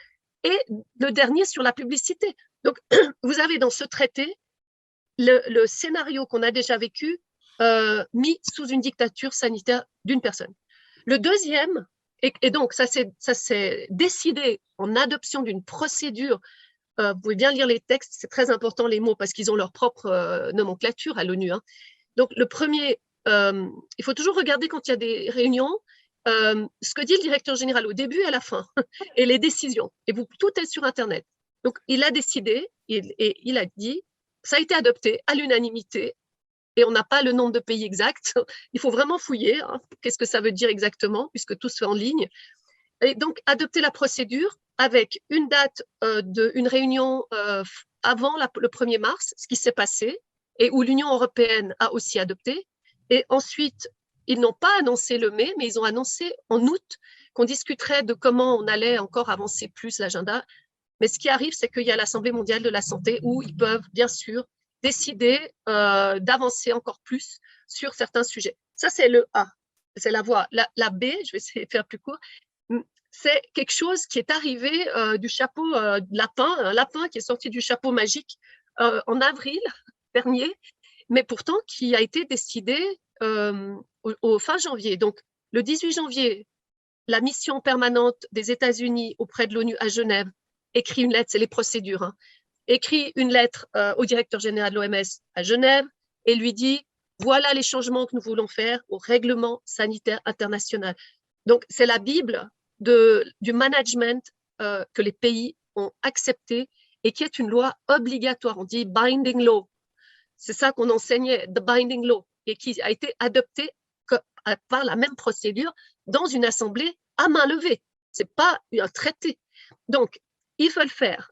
Et le dernier sur la publicité. Donc, vous avez dans ce traité le scénario qu'on a déjà vécu mis sous une dictature sanitaire d'une personne. Le deuxième, et donc ça s'est décidé en adoption d'une procédure. Vous pouvez bien lire les textes, c'est très important les mots parce qu'ils ont leur propre nomenclature à l'ONU. Hein. Donc le premier, il faut toujours regarder quand il y a des réunions ce que dit le directeur général au début et à la fin et les décisions. Et tout est sur Internet. Donc il a décidé et il a dit, ça a été adopté à l'unanimité. Et on n'a pas le nombre de pays exact. Il faut vraiment fouiller. Hein. Qu'est-ce que ça veut dire exactement, puisque tout se fait en ligne. Et donc, adopter la procédure avec une date d'une réunion avant le 1er mars, ce qui s'est passé, et où l'Union européenne a aussi adopté. Et ensuite, ils n'ont pas annoncé le mai, mais ils ont annoncé en août qu'on discuterait de comment on allait encore avancer plus l'agenda. Mais ce qui arrive, c'est qu'il y a l'Assemblée mondiale de la santé où ils peuvent, bien sûr, décider d'avancer encore plus sur certains sujets. Ça, c'est le A, c'est la voie. La B, je vais essayer de faire plus court, c'est quelque chose qui est arrivé du chapeau lapin, un lapin qui est sorti du chapeau magique en avril dernier, mais pourtant qui a été décidé au fin janvier. Donc, le 18 janvier, la mission permanente des États-Unis auprès de l'ONU à Genève écrit une lettre, c'est les procédures, hein, écrit une lettre au directeur général de l'OMS à Genève et lui dit « Voilà les changements que nous voulons faire au règlement sanitaire international ». Donc, c'est la Bible du management que les pays ont accepté et qui est une loi obligatoire. On dit « binding law ». C'est ça qu'on enseignait, « the binding law », et qui a été adopté par la même procédure dans une assemblée à main levée. Ce n'est pas un traité. Donc, ils veulent faire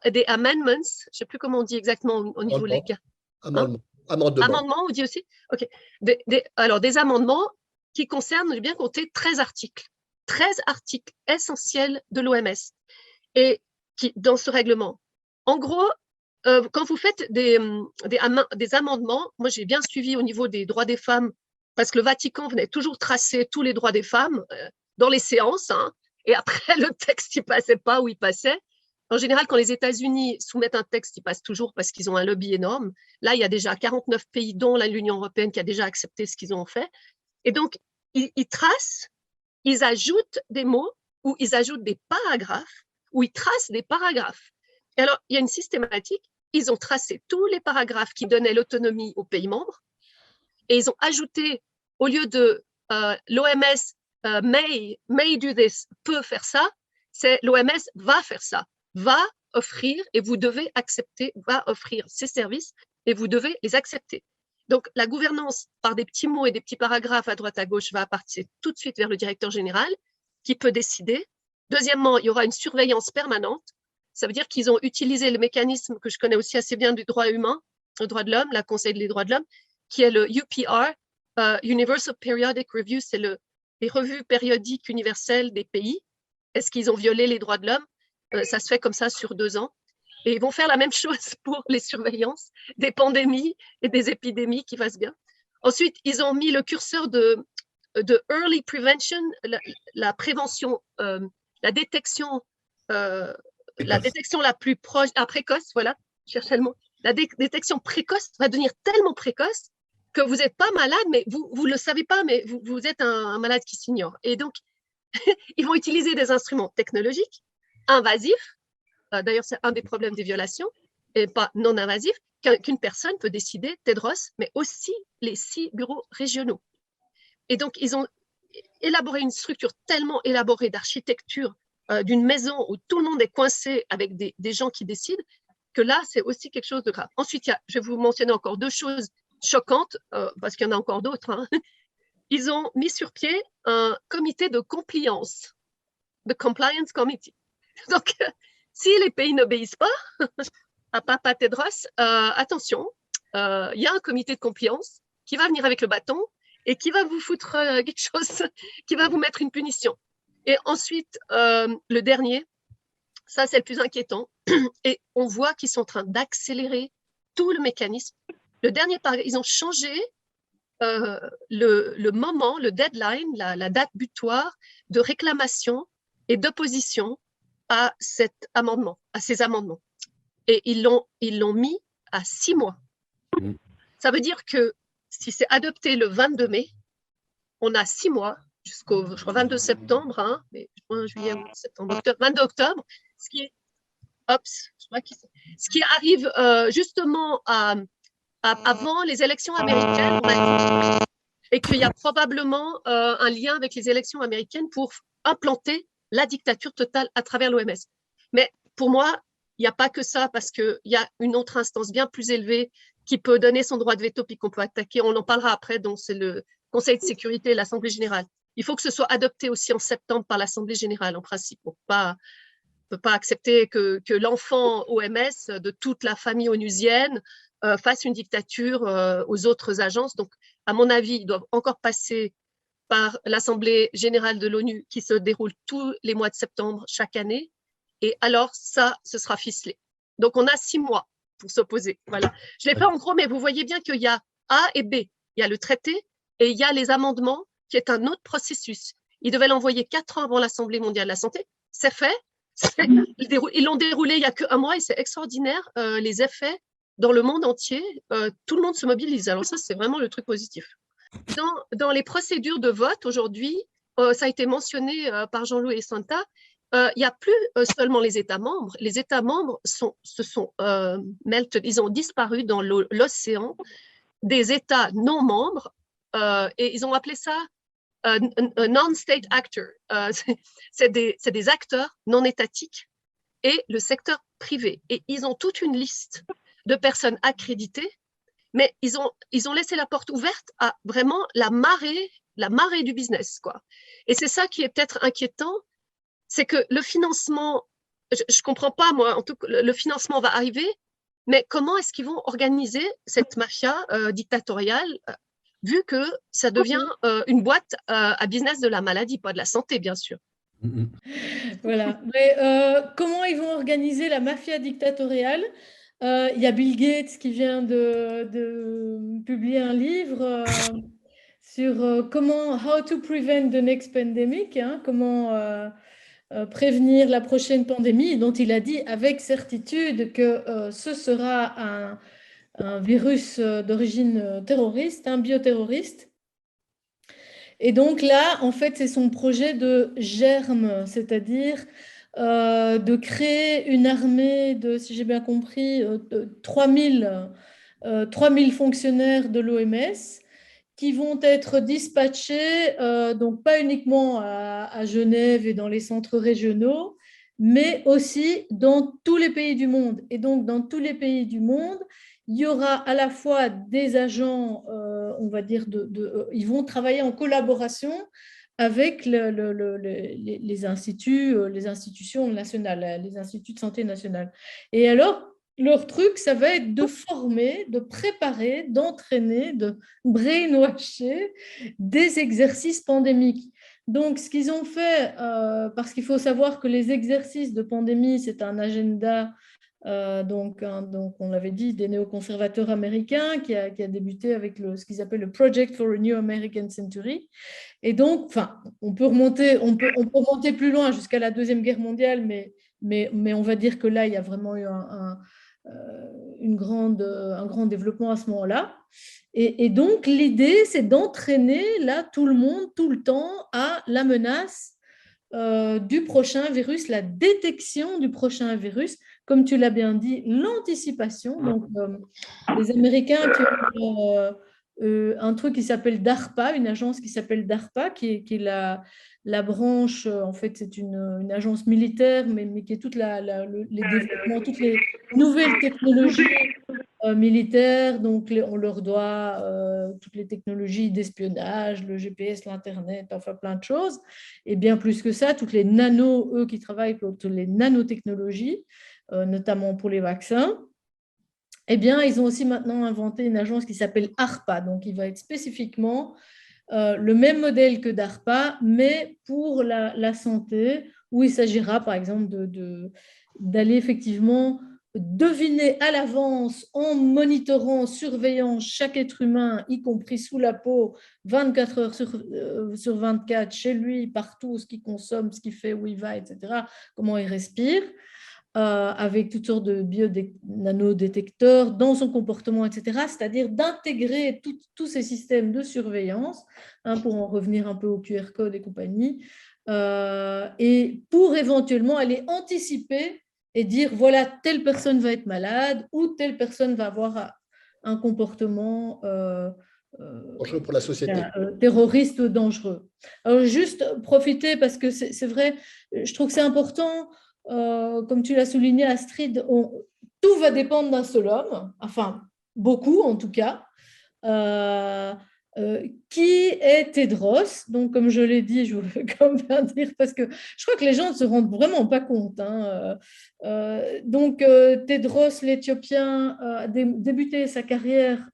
des amendments, je ne sais plus comment on dit exactement au niveau légal. Amendements, on dit aussi. Ok. Alors, des amendements qui concernent, j'ai bien compté, 13 articles. 13 articles essentiels de l'OMS et dans ce règlement. En gros, quand vous faites des amendements, moi j'ai bien suivi au niveau des droits des femmes, parce que le Vatican venait toujours tracer tous les droits des femmes dans les séances, hein, et après le texte il passait pas où il passait. En général, quand les États-Unis soumettent un texte, il passe toujours parce qu'ils ont un lobby énorme. Là, il y a déjà 49 pays, dont l'Union européenne, qui a déjà accepté ce qu'ils ont fait. Et donc, ils tracent, ils ajoutent des mots ou ils ajoutent des paragraphes ou ils tracent des paragraphes. Et alors, il y a une systématique. Ils ont tracé tous les paragraphes qui donnaient l'autonomie aux pays membres et ils ont ajouté, au lieu de l'OMS may do this, peut faire ça, c'est l'OMS va faire ça, va offrir et vous devez accepter, va offrir ces services et vous devez les accepter. Donc, la gouvernance, par des petits mots et des petits paragraphes à droite à gauche, va partir tout de suite vers le directeur général qui peut décider. Deuxièmement, il y aura une surveillance permanente. Ça veut dire qu'ils ont utilisé le mécanisme que je connais aussi assez bien du droit humain, le droit de l'homme, la Conseil des droits de l'homme, qui est le UPR, Universal Periodic Review, c'est les revues périodiques universelles des pays. Est-ce qu'ils ont violé les droits de l'homme? Ça se fait comme ça sur 2 ans. Et ils vont faire la même chose pour les surveillances des pandémies et des épidémies qui fassent bien. Ensuite, ils ont mis le curseur de early prevention, la prévention, la détection la plus proche, précoce, voilà, je cherchais le mot. La détection précoce va devenir tellement précoce que vous n'êtes pas malade, mais vous ne le savez pas, mais vous êtes un malade qui s'ignore. Et donc, ils vont utiliser des instruments technologiques invasifs. D'ailleurs, c'est un des problèmes des violations, et pas non invasifs, qu'une personne peut décider, Tedros, mais aussi les 6 bureaux régionaux. Et donc, ils ont élaboré une structure tellement élaborée d'architecture d'une maison où tout le monde est coincé avec des gens qui décident, que là, c'est aussi quelque chose de grave. Ensuite, je vais vous mentionner encore 2 choses choquantes, parce qu'il y en a encore d'autres. Hein. Ils ont mis sur pied un comité de compliance, the Compliance Committee. Donc, si les pays n'obéissent pas à Papa Tedros, attention, il y a un comité de compliance qui va venir avec le bâton et qui va vous foutre quelque chose, qui va vous mettre une punition. Et ensuite, le dernier, ça c'est le plus inquiétant, et on voit qu'ils sont en train d'accélérer tout le mécanisme. Le dernier paragraphe, ils ont changé le moment, le deadline, la date butoir de réclamation et d'opposition à cet amendement, à ces amendements. Et ils l'ont mis à 6 mois. Ça veut dire que si c'est adopté le 22 mai, on a 6 mois jusqu'au 22 septembre, hein, mais juin, juillet, septembre, octobre, 22 octobre, ce qui arrive justement avant les élections américaines, et qu'il y a probablement un lien avec les élections américaines pour implanter la dictature totale à travers l'OMS. Mais pour moi, il n'y a pas que ça, parce qu'il y a une autre instance bien plus élevée qui peut donner son droit de veto puis qu'on peut attaquer. On en parlera après, donc c'est le Conseil de sécurité et l'Assemblée générale. Il faut que ce soit adopté aussi en septembre par l'Assemblée générale, en principe. On ne peut pas accepter que l'enfant OMS de toute la famille onusienne fasse une dictature aux autres agences. Donc, à mon avis, ils doivent encore passer par l'Assemblée générale de l'ONU qui se déroule tous les mois de septembre chaque année. Et alors, ça, ce sera ficelé. Donc, on a 6 mois pour s'opposer. Voilà. Je l'ai fait en gros, mais vous voyez bien qu'il y a A et B. Il y a le traité et il y a les amendements, qui est un autre processus. Ils devaient l'envoyer 4 ans avant l'Assemblée mondiale de la santé. C'est fait. Ils l'ont déroulé il n'y a qu'un mois et c'est extraordinaire les effets dans le monde entier. Tout le monde se mobilise. Alors ça, c'est vraiment le truc positif. Dans les procédures de vote aujourd'hui, ça a été mentionné par Jean-Louis Santa, il n'y a plus seulement les États membres. Les États membres ils ont disparu dans l'océan des États non membres et ils ont appelé ça non-state actor. C'est des acteurs non étatiques et le secteur privé. Et ils ont toute une liste de personnes accréditées, mais ils ont laissé la porte ouverte à vraiment la marée du business, quoi. Et c'est ça qui est peut-être inquiétant, c'est que le financement je ne comprends pas, moi, en tout cas, le financement va arriver, mais comment est-ce qu'ils vont organiser cette mafia dictatoriale, vu que ça devient une boîte à business de la maladie, pas de la santé, bien sûr. Voilà. Mais comment ils vont organiser la mafia dictatoriale? Il y a Bill Gates qui vient de publier un livre sur comment How to prevent the next pandemic, hein, comment prévenir la prochaine pandémie, dont il a dit avec certitude que ce sera un virus d'origine terroriste, un bioterroriste. Et donc là, en fait, c'est son projet de germe, c'est-à-dire de créer une armée de, si j'ai bien compris, 3000 fonctionnaires de l'OMS qui vont être dispatchés, donc pas uniquement à Genève et dans les centres régionaux, mais aussi dans tous les pays du monde. Et donc, dans tous les pays du monde, il y aura à la fois des agents, on va dire, ils vont travailler en collaboration avec les institutions nationales, les instituts de santé nationale. Et alors, leur truc, ça va être de former, de préparer, d'entraîner, de brainwasher des exercices pandémiques. Donc, ce qu'ils ont fait, parce qu'il faut savoir que les exercices de pandémie, c'est un agenda, donc on l'avait dit, des néoconservateurs américains qui a débuté avec ce qu'ils appellent le Project for a New American Century. Et donc, enfin, on peut remonter plus loin jusqu'à la Deuxième Guerre mondiale, mais on va dire que là, il y a vraiment eu un grand développement à ce moment-là. Et donc, l'idée, c'est d'entraîner là tout le monde, tout le temps, à la menace du prochain virus, la détection du prochain virus, comme tu l'as bien dit, l'anticipation. Donc, les Américains qui ont un truc qui s'appelle DARPA, une agence qui s'appelle DARPA, qui est la branche, en fait, c'est une agence militaire, mais qui est les développements, toutes les nouvelles technologies militaires. Donc, on leur doit toutes les technologies d'espionnage, le GPS, l'Internet, enfin plein de choses. Et bien plus que ça, toutes les eux qui travaillent pour toutes les nanotechnologies, notamment pour les vaccins. Eh bien, ils ont aussi maintenant inventé une agence qui s'appelle ARPA, donc il va être spécifiquement le même modèle que DARPA, mais pour la santé, où il s'agira par exemple d'aller effectivement deviner à l'avance, en monitorant, surveillant chaque être humain, y compris sous la peau, 24 heures sur 24, chez lui, partout, ce qu'il consomme, ce qu'il fait, où il va, etc., comment il respire, avec toutes sortes de nanodétecteurs dans son comportement, etc., c'est-à-dire d'intégrer tous ces systèmes de surveillance, hein, pour en revenir un peu au QR code et compagnie, et pour éventuellement aller anticiper et dire, voilà, telle personne va être malade ou telle personne va avoir un comportement dangereux pour la société. Terroriste dangereux. Alors, juste profiter, parce que c'est vrai, je trouve que c'est important, comme tu l'as souligné, Astrid, tout va dépendre d'un seul homme, enfin, beaucoup en tout cas, qui est Tedros. Donc, comme je l'ai dit, je veux quand même bien dire, parce que je crois que les gens ne se rendent vraiment pas compte. Hein. Donc, Tedros, l'Éthiopien, a débuté sa carrière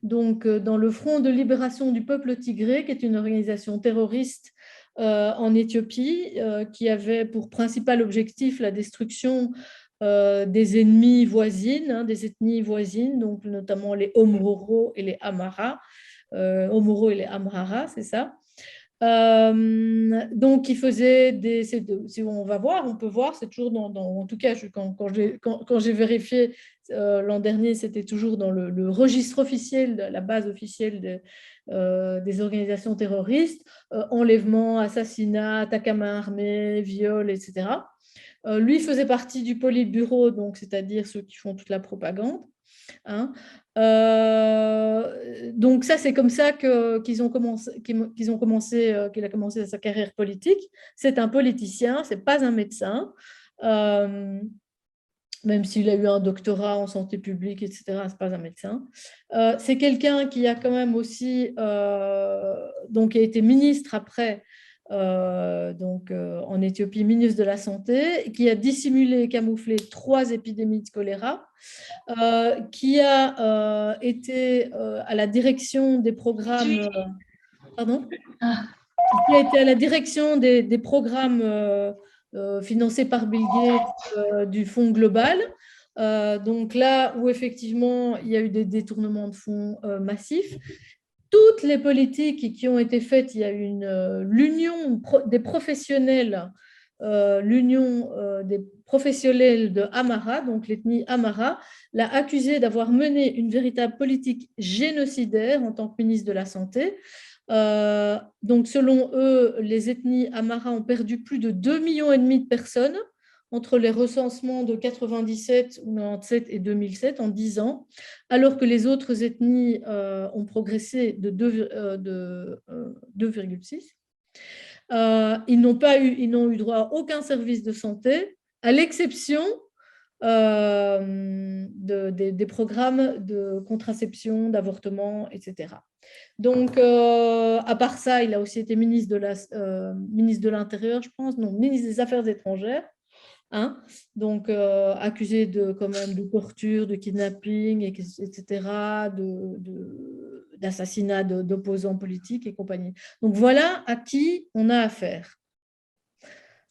donc, dans le Front de libération du peuple tigré, qui est une organisation terroriste en Éthiopie, qui avait pour principal objectif la destruction des ennemis voisines, hein, des ethnies voisines, donc notamment les Omoro et les Amhara. Omoro et les Amhara, c'est ça. Donc, il faisait si on va voir, on peut voir, c'est toujours en tout cas, quand j'ai vérifié l'an dernier, c'était toujours dans le registre officiel, la base officielle des organisations terroristes, enlèvement, assassinat, attaque à main armée, viol, etc. Lui faisait partie du Politburo, donc c'est-à-dire ceux qui font toute la propagande. Hein. Donc ça, c'est comme ça qu'il a commencé sa carrière politique. C'est un politicien, c'est pas un médecin, même s'il a eu un doctorat en santé publique, etc. C'est pas un médecin. C'est quelqu'un qui a quand même aussi, donc qui a été ministre après en Éthiopie, ministre de la Santé, qui a dissimulé et camouflé 3 épidémies de choléra, qui a été à la direction des programmes… pardon, qui a été à la direction des programmes financés par Bill Gates du Fonds global. Donc là où effectivement il y a eu des détournements de fonds massifs, toutes les politiques qui ont été faites, il y a eu l'union des professionnels, l'union des professionnels de Amhara, donc l'ethnie Amhara, l'a accusé d'avoir mené une véritable politique génocidaire en tant que ministre de la Santé. Donc, selon eux, les ethnies Amhara ont perdu plus de 2,5 millions de personnes entre les recensements de 97 ou 97 et 2007 en 10 ans, alors que les autres ethnies ont progressé de 2,6. Ils n'ont eu droit à aucun service de santé, à l'exception des programmes de contraception, d'avortement, etc. Donc, à part ça, il a aussi été ministre de l'Intérieur, je pense, non, ministre des Affaires étrangères, hein, donc accusé quand même de torture, de kidnapping, etc., d'assassinat d'opposants politiques et compagnie. Donc, voilà à qui on a affaire.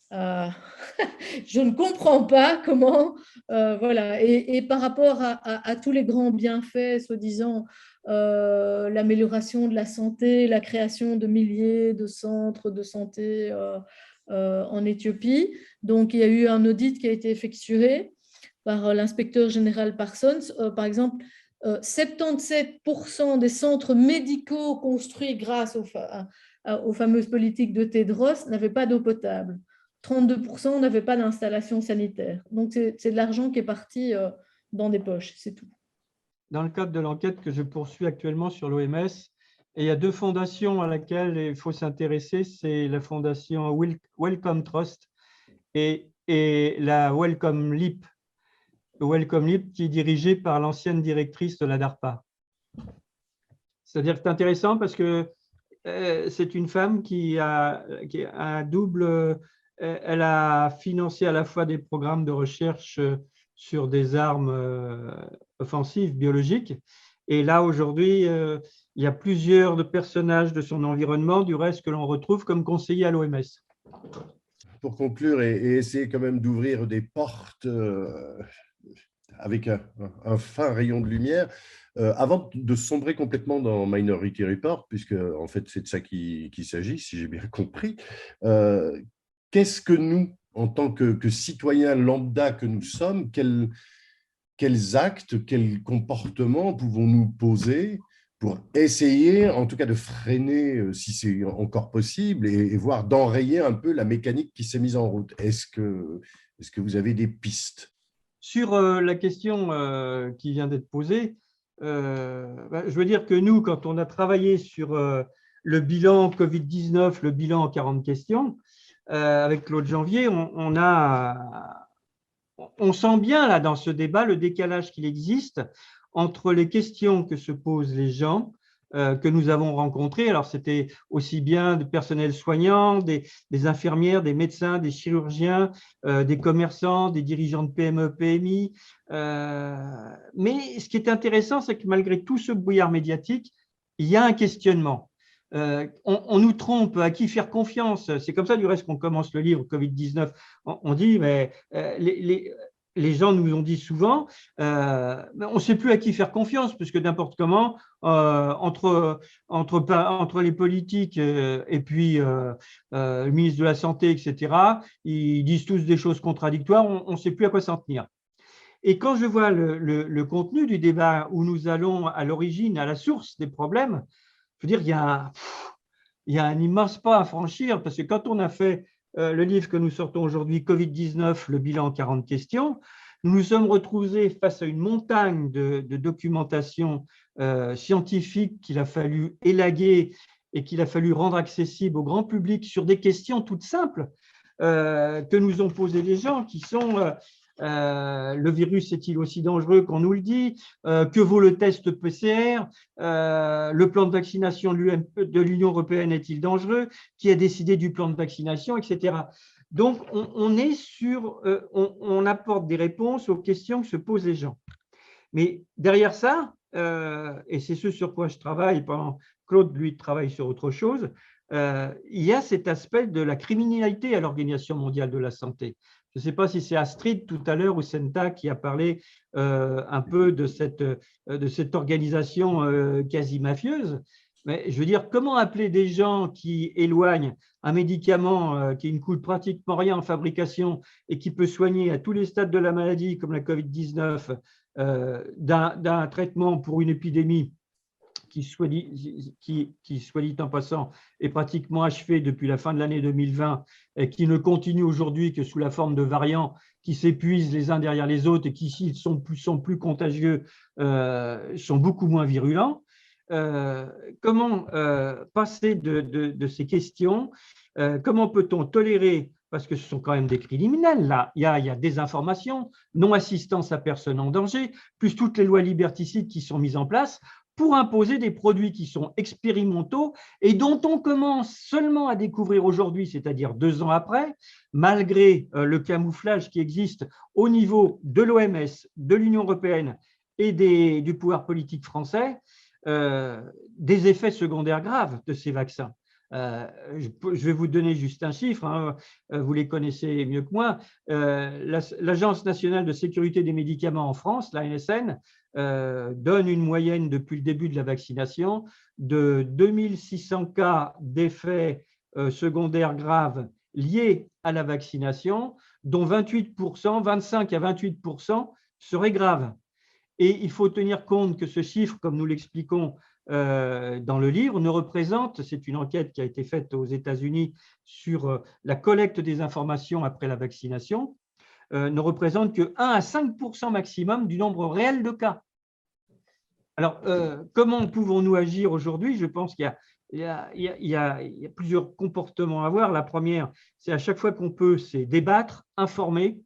Je ne comprends pas comment, voilà, et par rapport à tous les grands bienfaits, soi-disant, l'amélioration de la santé, la création de milliers de centres de santé en Éthiopie. Donc, il y a eu un audit qui a été effectué par l'inspecteur général Parsons. Par exemple, 77% des centres médicaux construits grâce aux fameuses politiques de Tedros n'avaient pas d'eau potable. 32% n'avaient pas d'installation sanitaire. Donc, c'est de l'argent qui est parti dans des poches, c'est tout. Dans le cadre de l'enquête que je poursuis actuellement sur l'OMS, il y a 2 fondations à laquelle il faut s'intéresser, c'est la fondation Wellcome Trust et la Wellcome Leap. Wellcome Leap qui est dirigée par l'ancienne directrice de la DARPA. C'est-à-dire que c'est intéressant parce que c'est une femme qui a un double… Elle a financé à la fois des programmes de recherche sur des armes offensives biologiques. Et là, aujourd'hui, il y a plusieurs personnages de son environnement, du reste, que l'on retrouve comme conseiller à l'OMS. Pour conclure et essayer quand même d'ouvrir des portes avec un fin rayon de lumière, avant de sombrer complètement dans Minority Report, puisque en fait c'est de ça qu'il s'agit, si j'ai bien compris, qu'est-ce que nous, en tant que citoyens lambda que nous sommes, quels actes, quels comportements pouvons-nous poser pour essayer, en tout cas, de freiner, si c'est encore possible, et voire d'enrayer un peu la mécanique qui s'est mise en route? Est-ce que vous avez des pistes? Sur la question qui vient d'être posée, je veux dire que nous, quand on a travaillé sur le bilan Covid-19, le bilan en 40 questions, avec Claude Janvier, on sent bien là dans ce débat le décalage qu'il existe entre les questions que se posent les gens que nous avons rencontrés. Alors, c'était aussi bien du personnel soignant, des infirmières, des médecins, des chirurgiens, des commerçants, des dirigeants de PME, PMI. Mais ce qui est intéressant, c'est que malgré tout ce brouillard médiatique, il y a un questionnement. On nous trompe, à qui faire confiance? C'est comme ça, du reste, qu'on commence le livre Covid-19. On dit, mais les gens nous ont dit souvent, on ne sait plus à qui faire confiance, puisque n'importe comment, entre les politiques et puis le ministre de la Santé, etc., ils disent tous des choses contradictoires, on ne sait plus à quoi s'en tenir. Et quand je vois le contenu du débat où nous allons à l'origine, à la source des problèmes, je veux dire, il y a un immense pas à franchir, parce que quand on a fait le livre que nous sortons aujourd'hui, Covid-19, le bilan en 40 questions, nous nous sommes retrouvés face à une montagne de documentation scientifique qu'il a fallu élaguer et qu'il a fallu rendre accessible au grand public sur des questions toutes simples que nous ont posées les gens, qui sont Le virus est-il aussi dangereux qu'on nous le dit? Que vaut le test PCR? Le plan de vaccination de l'Union européenne est-il dangereux? Qui a décidé du plan de vaccination, etc. Donc, on apporte des réponses aux questions que se posent les gens. Mais derrière ça, et c'est ce sur quoi je travaille, pendant Claude, lui, travaille sur autre chose, il y a cet aspect de la criminalité à l'Organisation mondiale de la santé. Je ne sais pas si c'est Astrid tout à l'heure ou Senta qui a parlé un peu de cette organisation quasi mafieuse. Mais je veux dire, comment appeler des gens qui éloignent un médicament qui ne coûte pratiquement rien en fabrication et qui peut soigner à tous les stades de la maladie, comme la Covid-19, d'un traitement pour une épidémie qui, soit dit en passant, est pratiquement achevée depuis la fin de l'année 2020 et qui ne continue aujourd'hui que sous la forme de variants qui s'épuisent les uns derrière les autres et qui, s'ils sont plus contagieux, sont beaucoup moins virulents. Comment passer de ces questions? Comment peut-on tolérer, parce que ce sont quand même des criminels, là, il y a des informations, non-assistance à personne en danger, plus toutes les lois liberticides qui sont mises en place pour imposer des produits qui sont expérimentaux et dont on commence seulement à découvrir aujourd'hui, c'est-à-dire 2 ans après, malgré le camouflage qui existe au niveau de l'OMS, de l'Union européenne et du pouvoir politique français, des effets secondaires graves de ces vaccins. Je vais vous donner juste un chiffre, hein, vous les connaissez mieux que moi. L'Agence nationale de sécurité des médicaments en France, l'ANSM, donne une moyenne depuis le début de la vaccination de 2600 cas d'effets secondaires graves liés à la vaccination, dont 25 à 28% seraient graves. Et il faut tenir compte que ce chiffre, comme nous l'expliquons dans le livre, ne représente, c'est une enquête qui a été faite aux États-Unis sur la collecte des informations après la vaccination, ne représente que 1 à 5% maximum du nombre réel de cas. Alors, comment pouvons-nous agir aujourd'hui? Je pense qu'il y a plusieurs comportements à avoir. La première, c'est à chaque fois qu'on peut, c'est débattre, informer.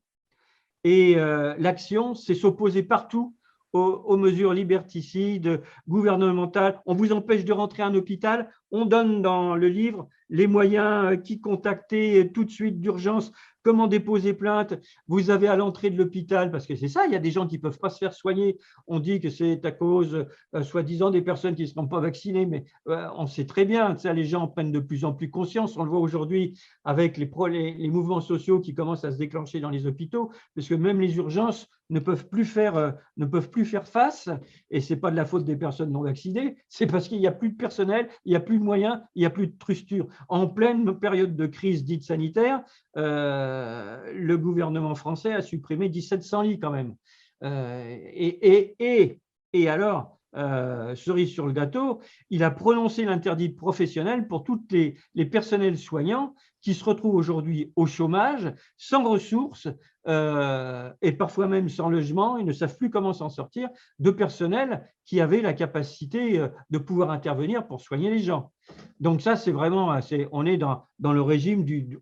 Et l'action, c'est s'opposer partout aux mesures liberticides, gouvernementales. On vous empêche de rentrer à un hôpital. On donne dans le livre les moyens, qui contacter tout de suite d'urgence, comment déposer plainte. Vous avez à l'entrée de l'hôpital, parce que c'est ça, il y a des gens qui ne peuvent pas se faire soigner. On dit que c'est à cause, soi-disant, des personnes qui ne seront pas vaccinées, mais on sait très bien, ça, les gens prennent de plus en plus conscience. On le voit aujourd'hui avec les mouvements sociaux qui commencent à se déclencher dans les hôpitaux, parce que même les urgences ne peuvent plus faire face, et ce n'est pas de la faute des personnes non vaccinées, c'est parce qu'il n'y a plus de personnel, il n'y a plus de moyens, il n'y a plus de structures. En pleine période de crise dite sanitaire, le gouvernement français a supprimé 1700 lits quand même. Et alors, cerise sur le gâteau, il a prononcé l'interdit professionnel pour tous les personnels soignants qui se retrouvent aujourd'hui au chômage, sans ressources et parfois même sans logement, ils ne savent plus comment s'en sortir, de personnel qui avaient la capacité de pouvoir intervenir pour soigner les gens. Donc ça, c'est vraiment, on est dans le régime du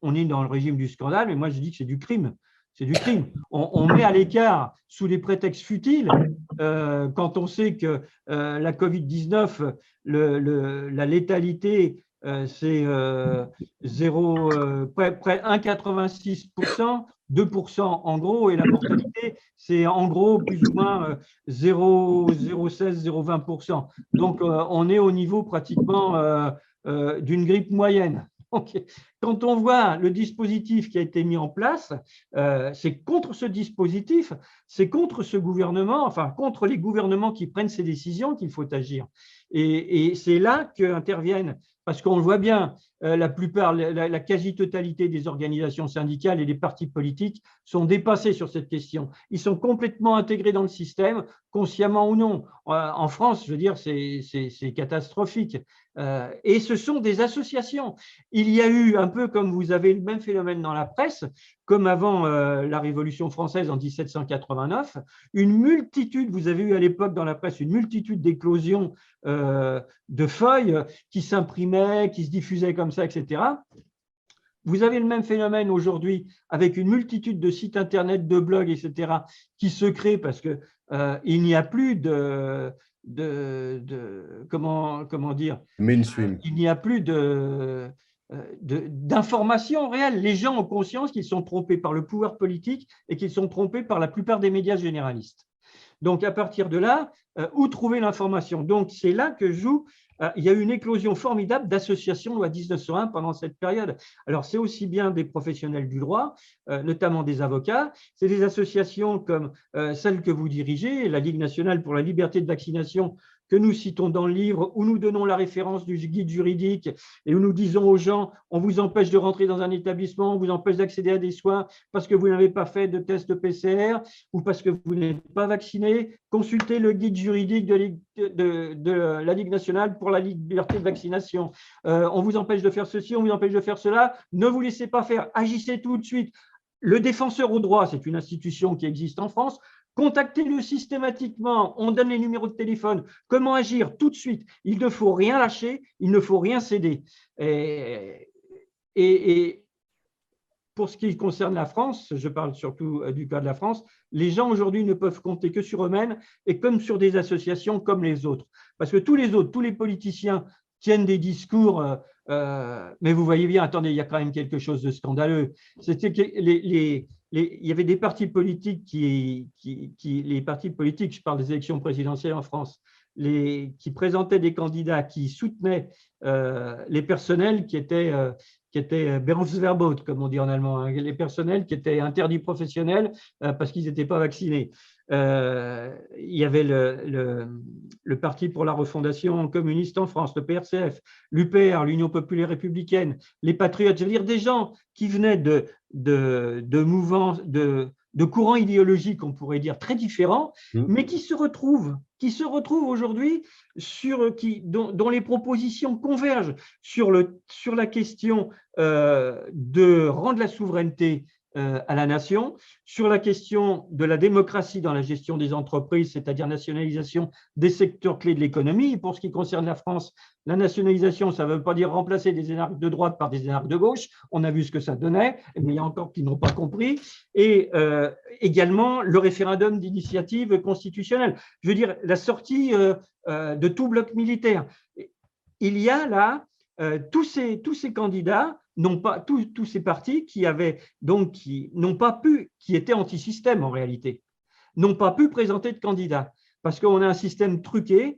scandale, mais moi je dis que c'est du crime. C'est du crime. On met à l'écart, sous les prétextes futiles, quand on sait que la Covid-19, la létalité, c'est près 1,86%, 2% en gros, et la mortalité, c'est en gros plus ou moins 0,16, 0,20%. Donc, on est au niveau pratiquement d'une grippe moyenne. Donc, quand on voit le dispositif qui a été mis en place, c'est contre ce dispositif, c'est contre ce gouvernement, enfin contre les gouvernements qui prennent ces décisions qu'il faut agir. Et c'est là qu'interviennent, parce qu'on le voit bien, la quasi-totalité des organisations syndicales et des partis politiques sont dépassés sur cette question. Ils sont complètement intégrés dans le système, consciemment ou non. En France, je veux dire, c'est catastrophique. Et ce sont des associations. Il y a eu, un peu comme vous avez le même phénomène dans la presse, comme avant la Révolution française en 1789, une multitude, vous avez eu à l'époque dans la presse une multitude d'éclosions de feuilles qui s'imprimaient, qui se diffusaient comme ça, etc. Vous avez le même phénomène aujourd'hui avec une multitude de sites internet, de blogs, etc., qui se créent parce que il n'y a plus comment dire, Mainstream. il n'y a plus d'informations réelles. Les gens ont conscience qu'ils sont trompés par le pouvoir politique et qu'ils sont trompés par la plupart des médias généralistes. Donc, à partir de là, où trouver l'information? Donc, c'est là que joue. Il y a eu une éclosion formidable d'associations loi 1901 pendant cette période. Alors, c'est aussi bien des professionnels du droit, notamment des avocats, c'est des associations comme celle que vous dirigez, la Ligue nationale pour la liberté de vaccination, que nous citons dans le livre, où nous donnons la référence du guide juridique et où nous disons aux gens, on vous empêche de rentrer dans un établissement, on vous empêche d'accéder à des soins parce que vous n'avez pas fait de test PCR ou parce que vous n'êtes pas vacciné. Consultez le guide juridique de la Ligue nationale pour la liberté de vaccination. On vous empêche de faire ceci, on vous empêche de faire cela. Ne vous laissez pas faire, agissez tout de suite. Le défenseur au droit, c'est une institution qui existe en France. Contactez-le systématiquement, on donne les numéros de téléphone. Comment agir tout de suite? Il ne faut rien lâcher, il ne faut rien céder. Et pour ce qui concerne la France, je parle surtout du cas de la France, les gens aujourd'hui ne peuvent compter que sur eux-mêmes et comme sur des associations comme les autres. Parce que tous les autres, tous les politiciens tiennent des discours, mais vous voyez bien, attendez, il y a quand même quelque chose de scandaleux. C'était que il y avait des partis politiques les partis politiques, je parle des élections présidentielles en France, qui présentaient des candidats qui soutenaient les personnels qui étaient Berufsverbot, comme on dit en allemand, hein, les personnels qui étaient interdits professionnels parce qu'ils n'étaient pas vaccinés. Il y avait le Parti pour la refondation communiste en France, le PRCF, l'UPR, l'Union populaire républicaine, les Patriotes, je veux dire des gens qui venaient de mouvances, de courants idéologiques, on pourrait dire, très différents, mais qui se retrouvent aujourd'hui dont les propositions convergent sur la question de rendre la souveraineté à la nation, sur la question de la démocratie dans la gestion des entreprises, c'est-à-dire nationalisation des secteurs clés de l'économie. Pour ce qui concerne la France, la nationalisation, ça ne veut pas dire remplacer des énarques de droite par des énarques de gauche. On a vu ce que ça donnait, mais il y a encore qui n'ont pas compris. Et également le référendum d'initiative constitutionnelle. Je veux dire, la sortie de tout bloc militaire. Il y a là tous ces candidats, non pas tous ces partis qui étaient anti-système en réalité, n'ont pas pu présenter de candidats. Parce qu'on a un système truqué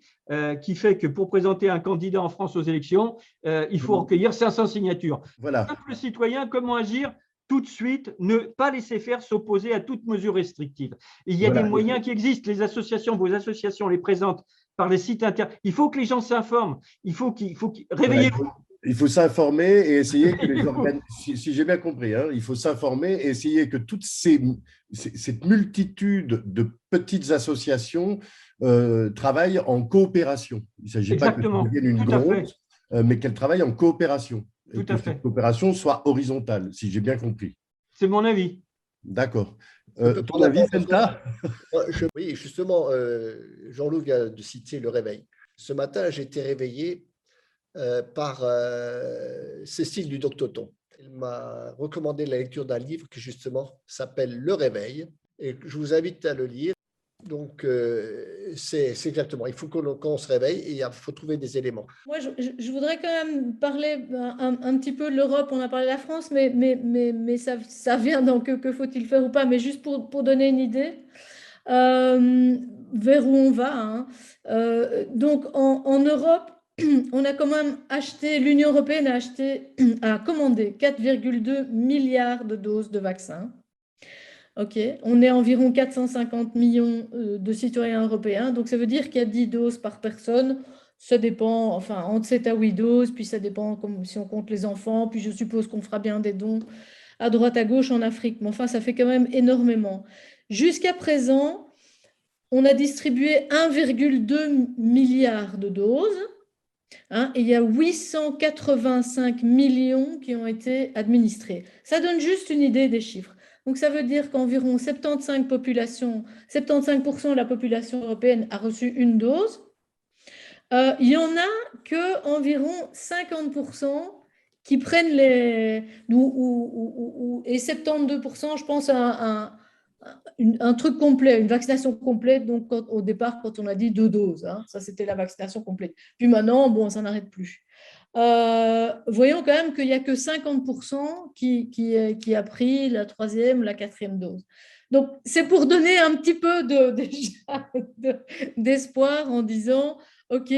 qui fait que pour présenter un candidat en France aux élections, il faut recueillir 500 signatures. Voilà. Simple citoyen, comment agir tout de suite, ne pas laisser faire, s'opposer à toute mesure restrictive. Et il y a des moyens qui existent. Les associations, vos associations les présentent par les sites internet. Il faut que les gens s'informent. Il faut qu'ils réveillez-vous. Il faut s'informer et essayer que les organismes, si j'ai bien compris, hein, il faut s'informer et essayer que toute cette multitude de petites associations travaillent en coopération. Il ne s'agit pas qu'elles deviennent une gronde, mais qu'elles travaillent en coopération. Tout à fait. Cette coopération soit horizontale, si j'ai bien compris. C'est mon avis. D'accord. Ton avis, Penta? Oui, justement, Jean-Loup vient de citer le réveil. Ce matin, j'ai été réveillé par Cécile Dudoctoton. Elle m'a recommandé la lecture d'un livre qui justement s'appelle Le Réveil et je vous invite à le lire. Donc, c'est exactement, il faut qu'on se réveille et il faut trouver des éléments. Moi, je voudrais quand même parler un petit peu de l'Europe, on a parlé de la France, mais ça vient dans que faut-il faire ou pas, mais juste pour donner une idée vers où on va. Hein. Donc, en Europe, on a quand même acheté, l'Union européenne a commandé 4,2 milliards de doses de vaccins. Ok, on est environ 450 millions de citoyens européens, donc ça veut dire qu'il y a 10 doses par personne. Ça dépend, enfin, entre 7 à 8 doses, puis ça dépend si on compte les enfants, puis je suppose qu'on fera bien des dons à droite, à gauche en Afrique, mais enfin, ça fait quand même énormément. Jusqu'à présent, on a distribué 1,2 milliard de doses. Hein, et il y a 885 millions qui ont été administrés. Ça donne juste une idée des chiffres. Donc, ça veut dire qu'environ 75% de la population européenne a reçu une dose. Il y en a qu'environ 50% qui prennent les… et 72%, je pense, un truc complet, une vaccination complète. Donc, au départ, quand on a dit 2 doses, hein, ça, c'était la vaccination complète. Puis maintenant, bon, ça n'arrête plus. Voyons quand même qu'il n'y a que 50% qui a pris la 3e, la 4e dose. Donc, c'est pour donner un petit peu d'espoir en disant, OK,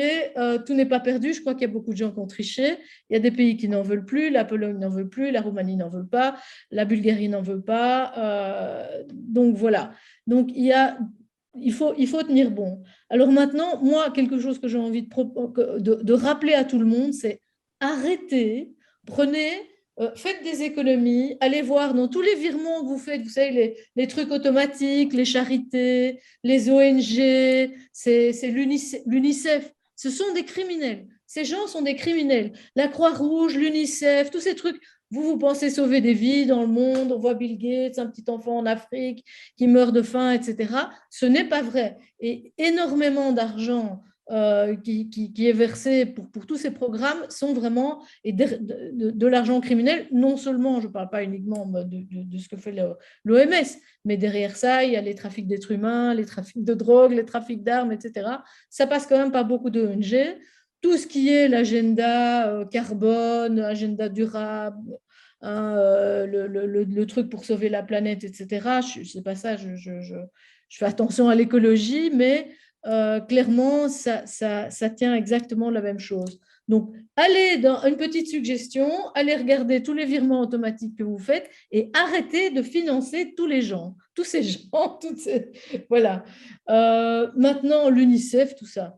tout n'est pas perdu. Je crois qu'il y a beaucoup de gens qui ont triché. Il y a des pays qui n'en veulent plus. La Pologne n'en veut plus. La Roumanie n'en veut pas. La Bulgarie n'en veut pas. Donc, voilà. Donc, il faut tenir bon. Alors maintenant, moi, quelque chose que j'ai envie de rappeler à tout le monde, c'est arrêtez, faites des économies, allez voir dans tous les virements que vous faites, vous savez, les trucs automatiques, les charités, les ONG, c'est l'UNICEF, ce sont des criminels. Ces gens sont des criminels. La Croix-Rouge, l'UNICEF, tous ces trucs, vous pensez sauver des vies dans le monde, on voit Bill Gates, un petit enfant en Afrique qui meurt de faim, etc. Ce n'est pas vrai. Et énormément d'argent qui est versé pour tous ces programmes sont vraiment de l'argent criminel. Non seulement, je ne parle pas uniquement de ce que fait l'OMS, mais derrière ça, il y a les trafics d'êtres humains, les trafics de drogue, les trafics d'armes, etc. Ça passe quand même par beaucoup d'ONG. Tout ce qui est l'agenda carbone, agenda durable, le truc pour sauver la planète, etc. C'est pas ça, je fais attention à l'écologie, mais clairement, ça tient exactement la même chose. Donc, allez dans une petite suggestion, allez regarder tous les virements automatiques que vous faites et arrêtez de financer tous les gens, tous ces gens, voilà. Maintenant, l'UNICEF, tout ça.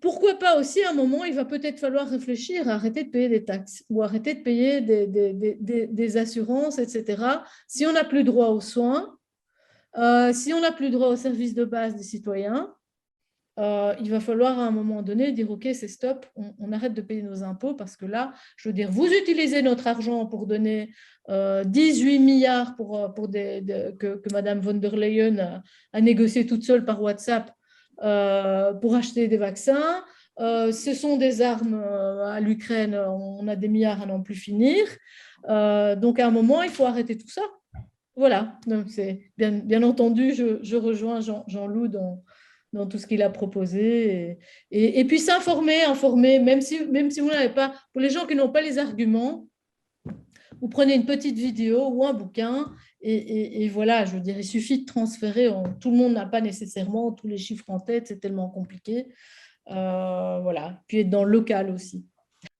Pourquoi pas aussi, à un moment, il va peut-être falloir réfléchir à arrêter de payer des taxes ou arrêter de payer des assurances, etc. Si on n'a plus droit aux soins, si on n'a plus droit aux services de base des citoyens, il va falloir à un moment donné dire « Ok, c'est stop, on arrête de payer nos impôts parce que là, je veux dire, vous utilisez notre argent pour donner 18 milliards que Mme von der Leyen a négocié toute seule par WhatsApp pour acheter des vaccins. Ce sont des armes à l'Ukraine, on a des milliards à n'en plus finir. Donc, à un moment, il faut arrêter tout ça. » Voilà, donc c'est bien entendu, je rejoins Jean-Loup dans tout ce qu'il a proposé. Et puis s'informer, même si vous n'avez pas, pour les gens qui n'ont pas les arguments, vous prenez une petite vidéo ou un bouquin et voilà, je veux dire, il suffit de transférer. Tout le monde n'a pas nécessairement tous les chiffres en tête, c'est tellement compliqué. Voilà, puis être dans le local aussi.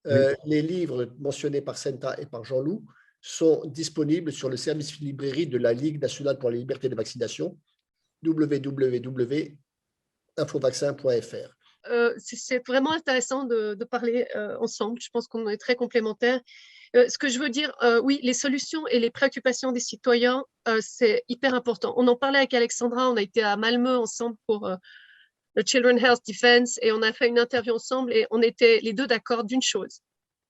Les livres mentionnés par Senta et par Jean-Loup sont disponibles sur le service librairie de la Ligue nationale pour la liberté de vaccination, www.infovaccin.fr. C'est vraiment intéressant de parler ensemble. Je pense qu'on est très complémentaires. Ce que je veux dire, oui, les solutions et les préoccupations des citoyens, c'est hyper important. On en parlait avec Alexandra, on a été à Malmö ensemble pour le Children's Health Defense et on a fait une interview ensemble et on était les deux d'accord d'une chose.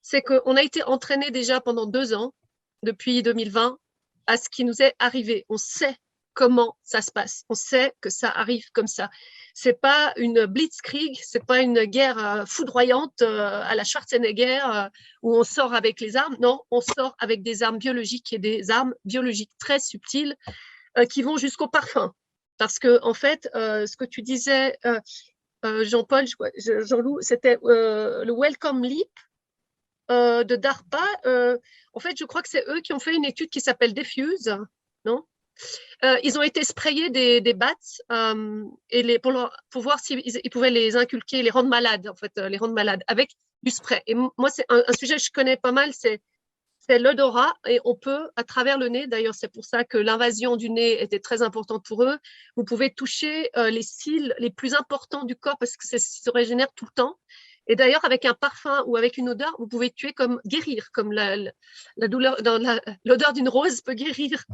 C'est qu'on a été entraînés déjà pendant 2 ans, depuis 2020, à ce qui nous est arrivé. On sait comment ça se passe. On sait que ça arrive comme ça. C'est pas une blitzkrieg, c'est pas une guerre foudroyante à la Schwarzenegger où on sort avec les armes. Non, on sort avec des armes biologiques et des armes biologiques très subtiles qui vont jusqu'au parfum. Parce que en fait, ce que tu disais, Jean-Paul, Jean-Loup, c'était le Welcome Leap de DARPA. En fait, je crois que c'est eux qui ont fait une étude qui s'appelle Diffuse, non? Ils ont été sprayés des bats pour voir s'ils pouvaient les inculquer, les rendre malades, en fait, les rendre malades avec du spray. Et moi, c'est un sujet que je connais pas mal, c'est l'odorat et on peut, à travers le nez, d'ailleurs, c'est pour ça que l'invasion du nez était très importante pour eux, vous pouvez toucher les cils les plus importants du corps parce que ça se régénère tout le temps. Et d'ailleurs, avec un parfum ou avec une odeur, vous pouvez tuer guérir, comme la douleur, l'odeur d'une rose peut guérir.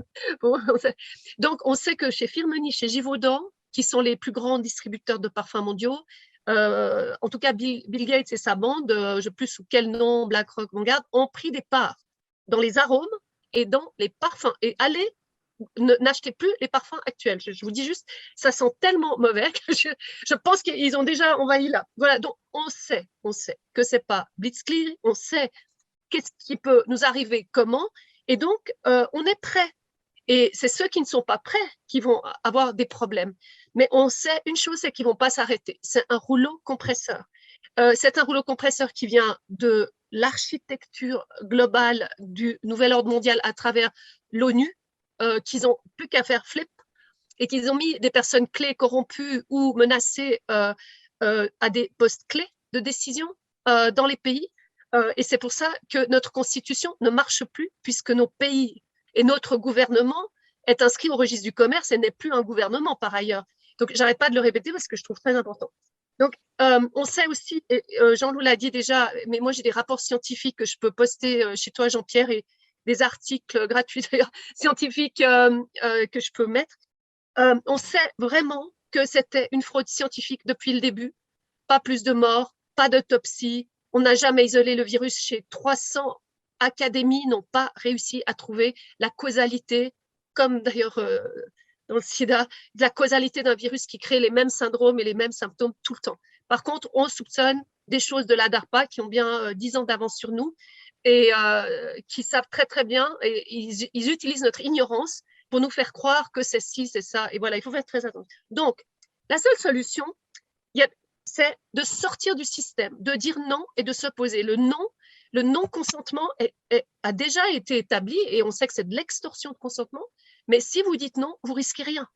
Donc, on sait que chez Firmenich, chez Givaudan, qui sont les plus grands distributeurs de parfums mondiaux, en tout cas Bill Gates et sa bande, je ne sais plus sous quel nom, BlackRock, Vanguard, ont pris des parts dans les arômes et dans les parfums. Et allez n'achetez plus les parfums actuels. Je vous dis juste, ça sent tellement mauvais que je pense qu'ils ont déjà envahi là. Voilà, donc on sait que c'est pas blitzkrieg, on sait qu'est-ce qui peut nous arriver, comment, et donc on est prêt. Et c'est ceux qui ne sont pas prêts qui vont avoir des problèmes. Mais on sait une chose, c'est qu'ils ne vont pas s'arrêter. C'est un rouleau compresseur. C'est un rouleau compresseur qui vient de l'architecture globale du nouvel ordre mondial à travers l'ONU, qu'ils n'ont plus qu'à faire flip et qu'ils ont mis des personnes clés corrompues ou menacées à des postes clés de décision dans les pays. Et c'est pour ça que notre constitution ne marche plus, puisque nos pays et notre gouvernement est inscrit au registre du commerce et n'est plus un gouvernement par ailleurs. Donc, j'arrête pas de le répéter parce que je trouve très important. Donc, on sait aussi, et Jean-Loup l'a dit déjà, mais moi j'ai des rapports scientifiques que je peux poster chez toi, Jean-Pierre, et des articles gratuits d'ailleurs, scientifiques que je peux mettre. On sait vraiment que c'était une fraude scientifique depuis le début. Pas plus de morts, pas d'autopsie. On n'a jamais isolé le virus chez 300 académies, n'ont pas réussi à trouver la causalité, comme d'ailleurs dans le sida, de la causalité d'un virus qui crée les mêmes syndromes et les mêmes symptômes tout le temps. Par contre, on soupçonne des choses de la DARPA qui ont bien 10 ans d'avance sur nous et qui savent très très bien, et ils utilisent notre ignorance pour nous faire croire que c'est ci, c'est ça. Et voilà, il faut faire très attention. Donc, la seule solution, c'est de sortir du système, de dire non et de s'opposer. Le non-consentement a déjà été établi et on sait que c'est de l'extorsion de consentement, mais si vous dites non, vous risquez rien.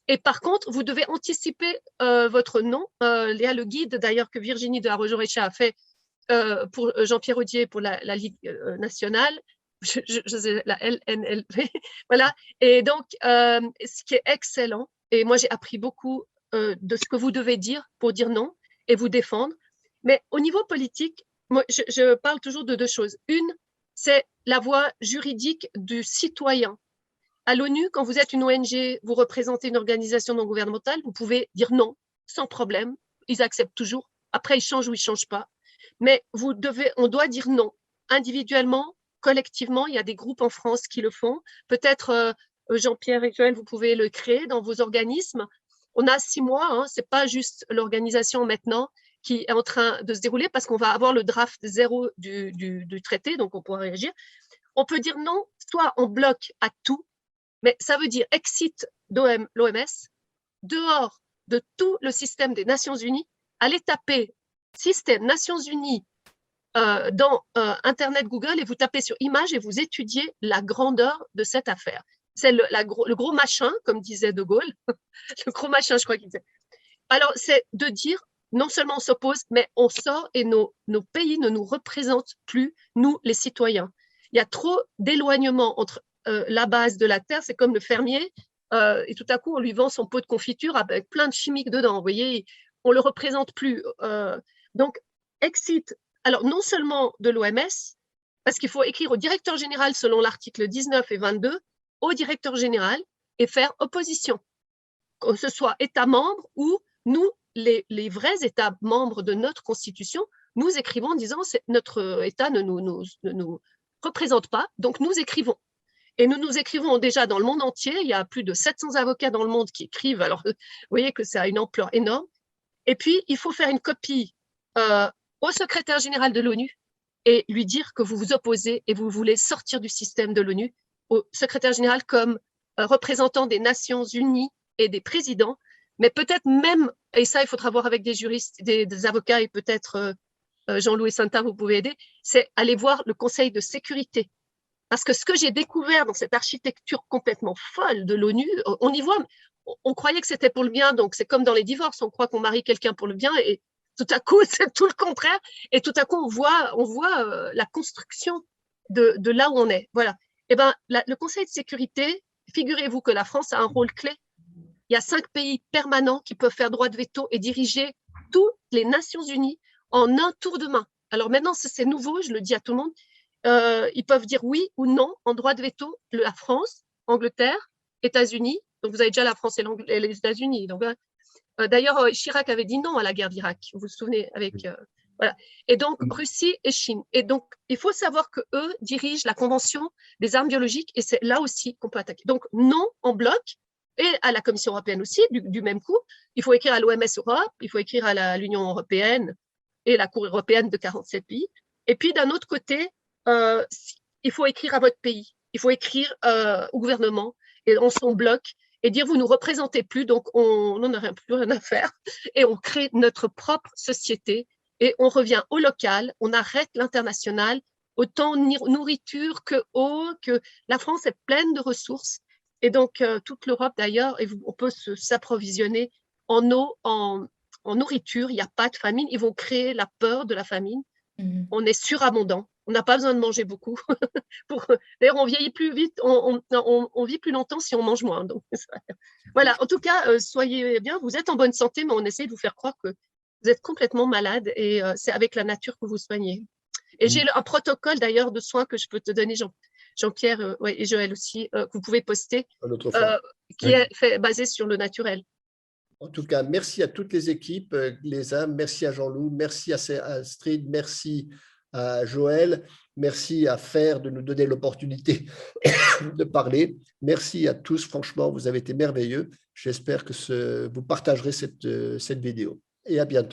Et par contre, vous devez anticiper votre non. Il y a le guide d'ailleurs que Virginie de Arrojo-Recha a fait pour Jean-Pierre Audier pour la Ligue nationale, je sais, la LNLP, voilà. Et donc, ce qui est excellent, et moi j'ai appris beaucoup de ce que vous devez dire pour dire non et vous défendre. Mais au niveau politique, moi, je parle toujours de deux choses. Une, c'est la voie juridique du citoyen. À l'ONU, quand vous êtes une ONG, vous représentez une organisation non gouvernementale, vous pouvez dire non, sans problème. Ils acceptent toujours. Après, ils changent ou ils ne changent pas. Mais on doit dire non. Individuellement, collectivement, il y a des groupes en France qui le font. Peut-être, Jean-Pierre et Joël, vous pouvez le créer dans vos organismes. On a 6 mois, hein, ce n'est pas juste l'organisation maintenant qui est en train de se dérouler parce qu'on va avoir le draft 0 du traité, donc on pourra réagir. On peut dire non, soit on bloque à tout, mais ça veut dire exit l'OMS, dehors de tout le système des Nations Unies, aller taper système Nations Unies dans Internet Google et vous tapez sur image et vous étudiez la grandeur de cette affaire. C'est le gros machin, comme disait De Gaulle, le gros machin, je crois qu'il disait. Alors, c'est de dire, non seulement on s'oppose, mais on sort et nos pays ne nous représentent plus, nous, les citoyens. Il y a trop d'éloignement entre la base de la terre, c'est comme le fermier, et tout à coup, on lui vend son pot de confiture avec plein de chimiques dedans. Vous voyez, on ne le représente plus. Donc, exit, alors non seulement de l'OMS, parce qu'il faut écrire au directeur général selon l'article 19 et 22, au directeur général et faire opposition, que ce soit État membre ou nous, les vrais États membres de notre Constitution, nous écrivons en disant que notre État ne nous représente pas, donc nous écrivons. Et nous écrivons déjà dans le monde entier, il y a plus de 700 avocats dans le monde qui écrivent, alors vous voyez que ça a une ampleur énorme. Et puis, il faut faire une copie au secrétaire général de l'ONU et lui dire que vous vous opposez et vous voulez sortir du système de l'ONU, au secrétaire général comme représentant des Nations Unies et des présidents, mais peut-être même, et ça il faudra voir avec des juristes, des avocats et peut-être Jean-Louis Santa, vous pouvez aider, c'est aller voir le Conseil de sécurité. Parce que ce que j'ai découvert dans cette architecture complètement folle de l'ONU, on y voit, on croyait que c'était pour le bien, donc c'est comme dans les divorces, on croit qu'on marie quelqu'un pour le bien et tout à coup c'est tout le contraire et tout à coup on voit la construction de là où on est. Voilà. Eh ben, le Conseil de sécurité, figurez-vous que la France a un rôle clé. Il y a 5 pays permanents qui peuvent faire droit de veto et diriger toutes les Nations Unies en un tour de main. Alors maintenant, c'est nouveau, je le dis à tout le monde, ils peuvent dire oui ou non en droit de veto, la France, Angleterre, États-Unis. Donc vous avez déjà la France et les États-Unis. D'ailleurs, Chirac avait dit non à la guerre d'Irak. Vous vous souvenez avec Voilà. Et donc, Russie et Chine. Et donc, il faut savoir que eux dirigent la Convention des armes biologiques et c'est là aussi qu'on peut attaquer. Donc, non en bloc et à la Commission européenne aussi, du même coup. Il faut écrire à l'OMS Europe, il faut écrire à l'Union européenne et la Cour européenne de 47 pays. Et puis, d'un autre côté, il faut écrire à votre pays. Il faut écrire au gouvernement et en son bloc et dire vous nous représentez plus, donc on n'en a plus rien à faire et on crée notre propre société et on revient au local, on arrête l'international, autant nourriture que eau, que la France est pleine de ressources et donc toute l'Europe d'ailleurs, et on peut s'approvisionner en eau, en nourriture, il n'y a pas de famine, ils vont créer la peur de la famine. On est surabondant, on n'a pas besoin de manger beaucoup. D'ailleurs, on vieillit plus vite, on vit plus longtemps si on mange moins. Donc, voilà, en tout cas, soyez bien, vous êtes en bonne santé, mais on essaie de vous faire croire que vous êtes complètement malade et c'est avec la nature que vous soignez. Et j'ai un protocole d'ailleurs de soins que je peux te donner, Jean-Pierre et Joël aussi, que vous pouvez poster, qui est basé sur le naturel. En tout cas, merci à toutes les équipes, merci à Jean-Loup, merci à Astrid, merci à Joël, merci à Fer de nous donner l'opportunité de parler. Merci à tous, franchement, vous avez été merveilleux. J'espère que vous partagerez cette vidéo. Et à bientôt.